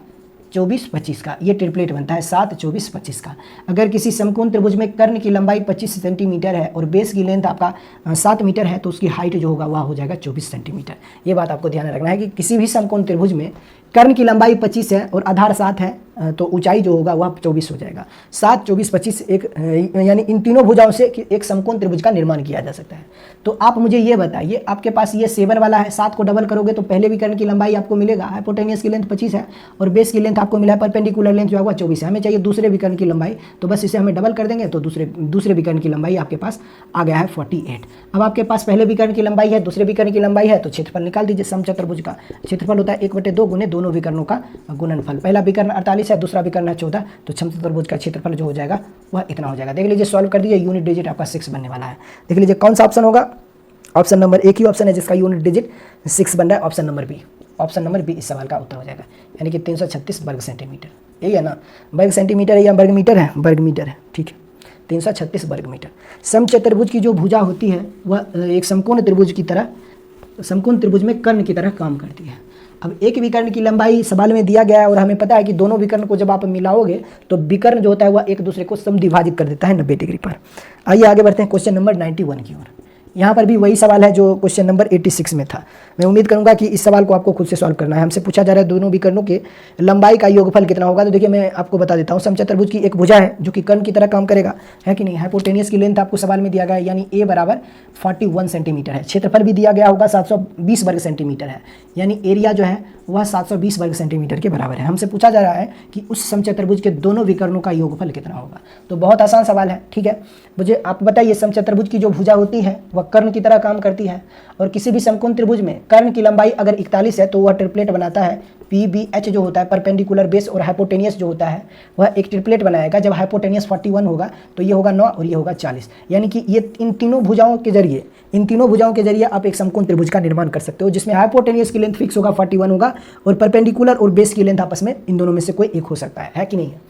24 25 का, ये ट्रिपलेट बनता है 7 24 25 का। अगर किसी समकोण त्रिभुज में कर्ण की लंबाई 25 सेंटीमीटर है और बेस की लेंथ आपका 7 मीटर है, तो उसकी हाइट जो होगा वह हो जाएगा 24 सेंटीमीटर। ये बात आपको ध्यान रखना है कि किसी भी समकोण त्रिभुज में कर्ण की लंबाई 25 है और आधार 7 है, तो ऊंचाई जो होगा वह 24 हो जाएगा। 7 24 25 एक, यानी इन तीनों भुजाओं से एक समकोण त्रिभुज का निर्माण किया जा सकता है। तो आप मुझे ये बताइए, आपके पास ये 7 वाला है, 7 को डबल करोगे तो पहले विकर्ण की लंबाई आपको मिलेगा, हाइपोटेनियस की लेंथ 25 है और बेस की लेंथ आपको मिला है, परपेंडिकुलर लेंथ जो है वह 24 है। हमें चाहिए दूसरे विकर्ण की लंबाई, तो बस इसे हमें डबल कर देंगे तो दूसरे विकर्ण की लंबाई आपके पास आ गया है 48। अब आपके पास पहले विकर्ण की लंबाई है, दूसरे विकर्ण की लंबाई है, तो क्षेत्रफल निकाल दीजिए। समचतुर्भुज का क्षेत्रफल होता है 1/2 गुने दोनों विकर्णों का गुणनफल। पहला विकर्ण 48 है, दूसरा विकर्ण है 14, तो समचतुर्भुज का क्षेत्रफल जो हो जाएगा वह इतना हो जाएगा। देख लीजिए, सॉल्व कर दीजिए, यूनिट डिजिट आपका 6 बनने वाला है। देख लीजिए कौन सा ऑप्शन होगा। ऑप्शन नंबर, एक ही ऑप्शन है जिसका यूनिट डिजिट 6 बन रहा है, option number B. Option number B इस सवाल का उत्तर हो जाएगा, यानी कि 336 वर्ग सेंटीमीटर। यही है ना, वर्ग सेंटीमीटर है या वर्ग मीटर है? वर्ग मीटर है, ठीक है, 336 वर्ग मीटर। समचतुर्भुज की जो भुजा होती है वह एक समकोण त्रिभुज की तरह, समकोण त्रिभुज में कर्ण की तरह काम करती है। अब एक विकर्ण की लंबाई सवाल में दिया गया है और हमें पता है कि दोनों विकर्ण को जब आप मिलाओगे तो विकर्ण जो होता है वह एक दूसरे को समद्विभाजित कर देता है 90 डिग्री पर। आइए आगे बढ़ते हैं क्वेश्चन नंबर 91 की ओर। यहाँ पर भी वही सवाल है जो क्वेश्चन नंबर 86 में था। मैं उम्मीद करूंगा कि इस सवाल को आपको खुद से सॉल्व करना है। हमसे पूछा जा रहा है दोनों विकर्णों के लंबाई का योगफल कितना होगा। तो देखिए मैं आपको बता देता हूँ, समचतुर्भुज की एक भुजा है जो कि कर्ण की तरह काम करेगा, है कि नहीं। हाइपोटेनियस की लेंथ आपको सवाल में दिया गया है, यानी ए बराबर 41 सेंटीमीटर है। क्षेत्रफल भी दिया गया होगा 720 वर्ग सेंटीमीटर है, यानी एरिया जो है वह 720 वर्ग सेंटीमीटर के बराबर है। हमसे पूछा जा रहा है कि उस समचतुर्भुज के दोनों विकर्णों का योगफल कितना होगा। तो बहुत आसान सवाल है, ठीक है। मुझे आप बताइए, समचतुर्भुज की जो भुजा होती है वह कर्ण की तरह काम करती है, और किसी भी समकोण त्रिभुज में कर्ण की लंबाई अगर 41 है तो वह ट्रिपलेट बनाता है। PBH जो होता है परपेंडिकुलर बेस, और हाइपोटेनियस जो होता है वह एक ट्रिपलेट बनाएगा। जब हाइपोटेनियस 41 होगा तो ये होगा 9 और ये होगा 40, यानी कि ये इन तीनों भुजाओं के जरिए आप एक समकोण त्रिभुज का निर्माण कर सकते हो, जिसमें हाइपोटेनियस की लेंथ फिक्स होगा 41 होगा, और परपेंडिकुलर और बेस की लेंथ आपस में इन दोनों में से कोई एक हो सकता है कि नहीं है।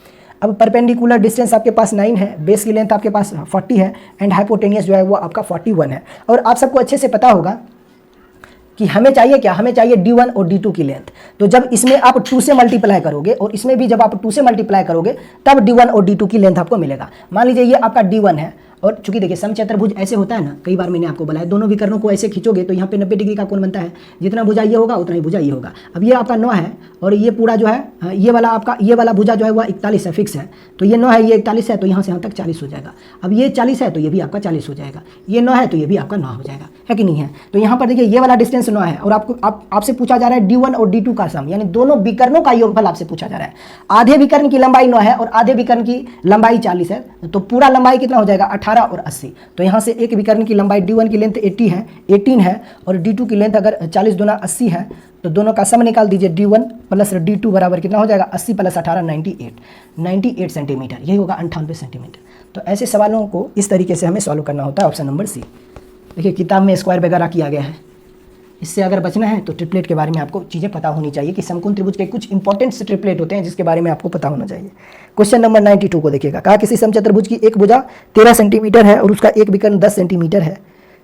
अब परपेंडिकुलर डिस्टेंस आपके पास 9 है, बेस की लेंथ आपके पास 40 है, एंड हाइपोटेनियस जो है वो आपका 41 है। और आप सबको अच्छे से पता होगा कि हमें चाहिए क्या, हमें चाहिए D1 और D2 की लेंथ। तो जब इसमें आप 2 से मल्टीप्लाई करोगे और इसमें भी जब आप 2 से मल्टीप्लाई करोगे तब D1 और D2 की लेंथ आपको मिलेगा। मान लीजिए ये आपका D1 है, और चूंकि देखिए समचतुर्भुज ऐसे होता है ना, कई बार मैंने आपको बताया, दोनों विकर्णों को ऐसे खींचोगे तो यहाँ पे 90 डिग्री का कोण बनता है। जितना भुजा ये होगा उतना ही भुजा ये होगा। अब ये आपका 9 है, और ये पूरा जो है ये वाला भुजा जो है वह 41 है, फिक्स है। तो ये 9 है, ये 41 है, तो यहाँ से यहाँ तक 40 हो जाएगा। अब ये 40 है तो ये भी आपका 40 हो जाएगा, ये 9 है तो ये भी आपका 9 हो जाएगा, है कि नहीं है। तो यहाँ पर देखिए ये वाला डिस्टेंस 9 है, और आपसे पूछा जा रहा है D1 और D2 का सम, यानी दोनों विकर्णों का योगफल आपसे पूछा जा रहा है। आधे विकर्ण की लंबाई 9 है और आधे विकर्ण की लंबाई 40 है, तो पूरा लंबाई कितना हो जाएगा 18 और 80। तो यहाँ से एक विकर्ण की लंबाई D1 की लेंथ 18 है, और D2 की लेंथ अगर 40 दूना 80 है, तो दोनों का सम निकाल दीजिए। D1 प्लस D2 बराबर कितना हो जाएगा 80 प्लस 18 98 सेंटीमीटर, यही होगा 98 सेंटीमीटर। तो ऐसे सवालों को इस तरीके से हमें सॉल्व करना होता है। Option number C. देखिए किताब में स्क्वायर वगैरह किया गया है, इससे अगर बचना है तो ट्रिपलेट के बारे में आपको चीज़ें पता होनी चाहिए कि समकोण त्रिभुज के कुछ इंपॉर्टेंट से ट्रिपलेट होते हैं जिसके बारे में आपको पता होना चाहिए। क्वेश्चन नंबर 92 को देखिएगा। कहा किसी समचतुर्भुज की एक भुजा 13 सेंटीमीटर है और उसका एक विकर्ण 10 सेंटीमीटर है,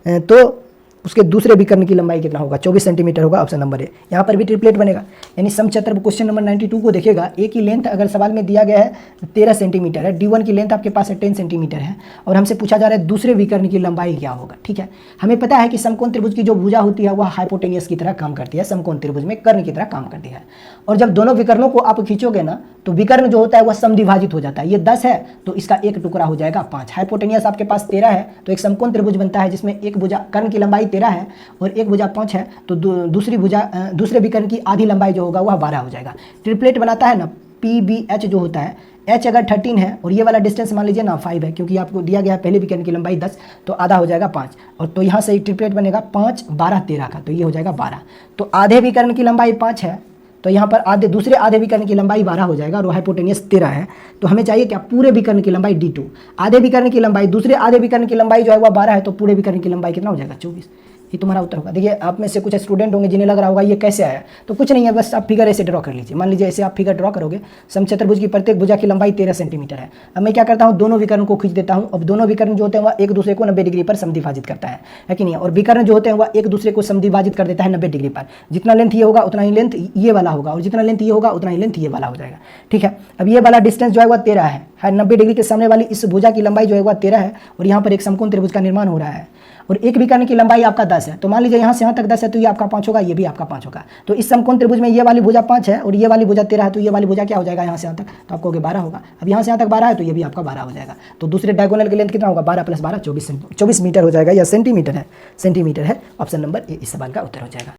तो उसके दूसरे विकर्ण की लंबाई कितना होगा 24 सेंटीमीटर होगा। Option number A. यहाँ पर भी ट्रिपलेट बनेगा, यानी समचतुर्भुज क्वेश्चन नंबर 92 को देखिएगा। ए की लेंथ अगर सवाल में दिया गया है 13 सेंटीमीटर है, D1 की लेंथ आपके पास है 10 सेंटीमीटर है, और हमसे पूछा जा रहा है दूसरे विकर्ण की लंबाई क्या होगा। ठीक है, हमें पता है कि समकोण त्रिभुज की जो भुजा होती है वह हाइपोटेनियस की तरह काम करती है, समकोण त्रिभुज में कर्ण की तरह काम करती है। और जब दोनों विकर्णों को आप खींचोगे ना तो विकर्ण जो होता है वह समद्विभाजित हो जाता है। ये 10 है तो इसका एक टुकड़ा हो जाएगा 5। हाइपोटेनियस आपके पास 13 है, तो एक समकोण त्रिभुज बनता है जिसमें एक भुजा कर्ण की लंबाई 13 है और एक भुजा 5 है, तो दूसरे विकर्ण की आधी लंबाई जो होगा वह 12 हो जाएगा। ट्रिपलेट बनाता है ना PBH जो होता है, H अगर 13 है और ये वाला डिस्टेंस मान लीजिए ना 5 है, क्योंकि आपको दिया गया है पहले विकर्ण की लंबाई 10, तो आधा हो जाएगा 5, और तो यहाँ से ट्रिपलेट बनेगा 5 12 13 का, तो ये हो जाएगा 12। तो आधे विकर्ण की लंबाई 5 है, तो यहाँ पर दूसरे आधे विकर्ण की लंबाई 12 हो जाएगा, और हाइपोटेनियस 13 है। तो हमें चाहिए क्या, पूरे विकर्ण की लंबाई D2। आधे विकर्ण की लंबाई, दूसरे आधे विकर्ण की लंबाई जो है वह 12 है, तो पूरे विकर्ण की लंबाई कितना हो जाएगा 24। ये तुम्हारा उत्तर होगा। देखिए आप में से कुछ स्टूडेंट होंगे जिन्हें लग रहा होगा ये कैसे आया, तो कुछ नहीं है, बस आप फिगर ऐसे ड्रॉ कर लीजिए। मान लीजिए ऐसे आप फिगर ड्रॉ करोगे, समचतुर्भुज की प्रत्येक भुजा की लंबाई 13 सेंटीमीटर है। अब मैं क्या करता हूँ, दोनों विकर्ण को खींच देता हूँ। अब दोनों विकर्ण जो होते हैं वह एक दूसरे को 90 डिग्री पर समद्विभाजित करता है कि नहीं, और विकर्ण जो होते हैं वह एक दूसरे को समद्विभाजित कर देता है 90 डिग्री पर। जितना लेंथ ये होगा उतना ही लेंथ ये वाला होगा, और जितना लेंथ ये होगा उतना ही लेंथ ये वाला हो जाएगा। ठीक है, अब ये वाला डिस्टेंस जो है वह 13 है, 90 डिग्री के सामने वाली इस भुजा की लंबाई जो है वह 13 है, और यहाँ पर एक समकोण त्रिभुज का निर्माण हो रहा है, और एक विकर्ण की लंबाई आपका 10 है। तो मान लीजिए यहाँ से यहाँ तक 10 है, तो ये आपका 5 होगा, ये भी आपका 5 होगा। तो इस समकोण त्रिभुज में ये वाली भुजा 5 है और ये वाली भुजा 13 है, तो ये वाली भुजा क्या हो जाएगा यहाँ से यहाँ तक, तो आपको 12 होगा। अब यहाँ से यहाँ तक 12 है, तो ये भी आपका 12 हो जाएगा। तो दूसरे डायगोनल की लेंथ कितना होगा, 12 + 12 24 मीटर हो जाएगा, या सेंटीमीटर है। ऑप्शन नंबर ए इस सवाल का उत्तर हो जाएगा।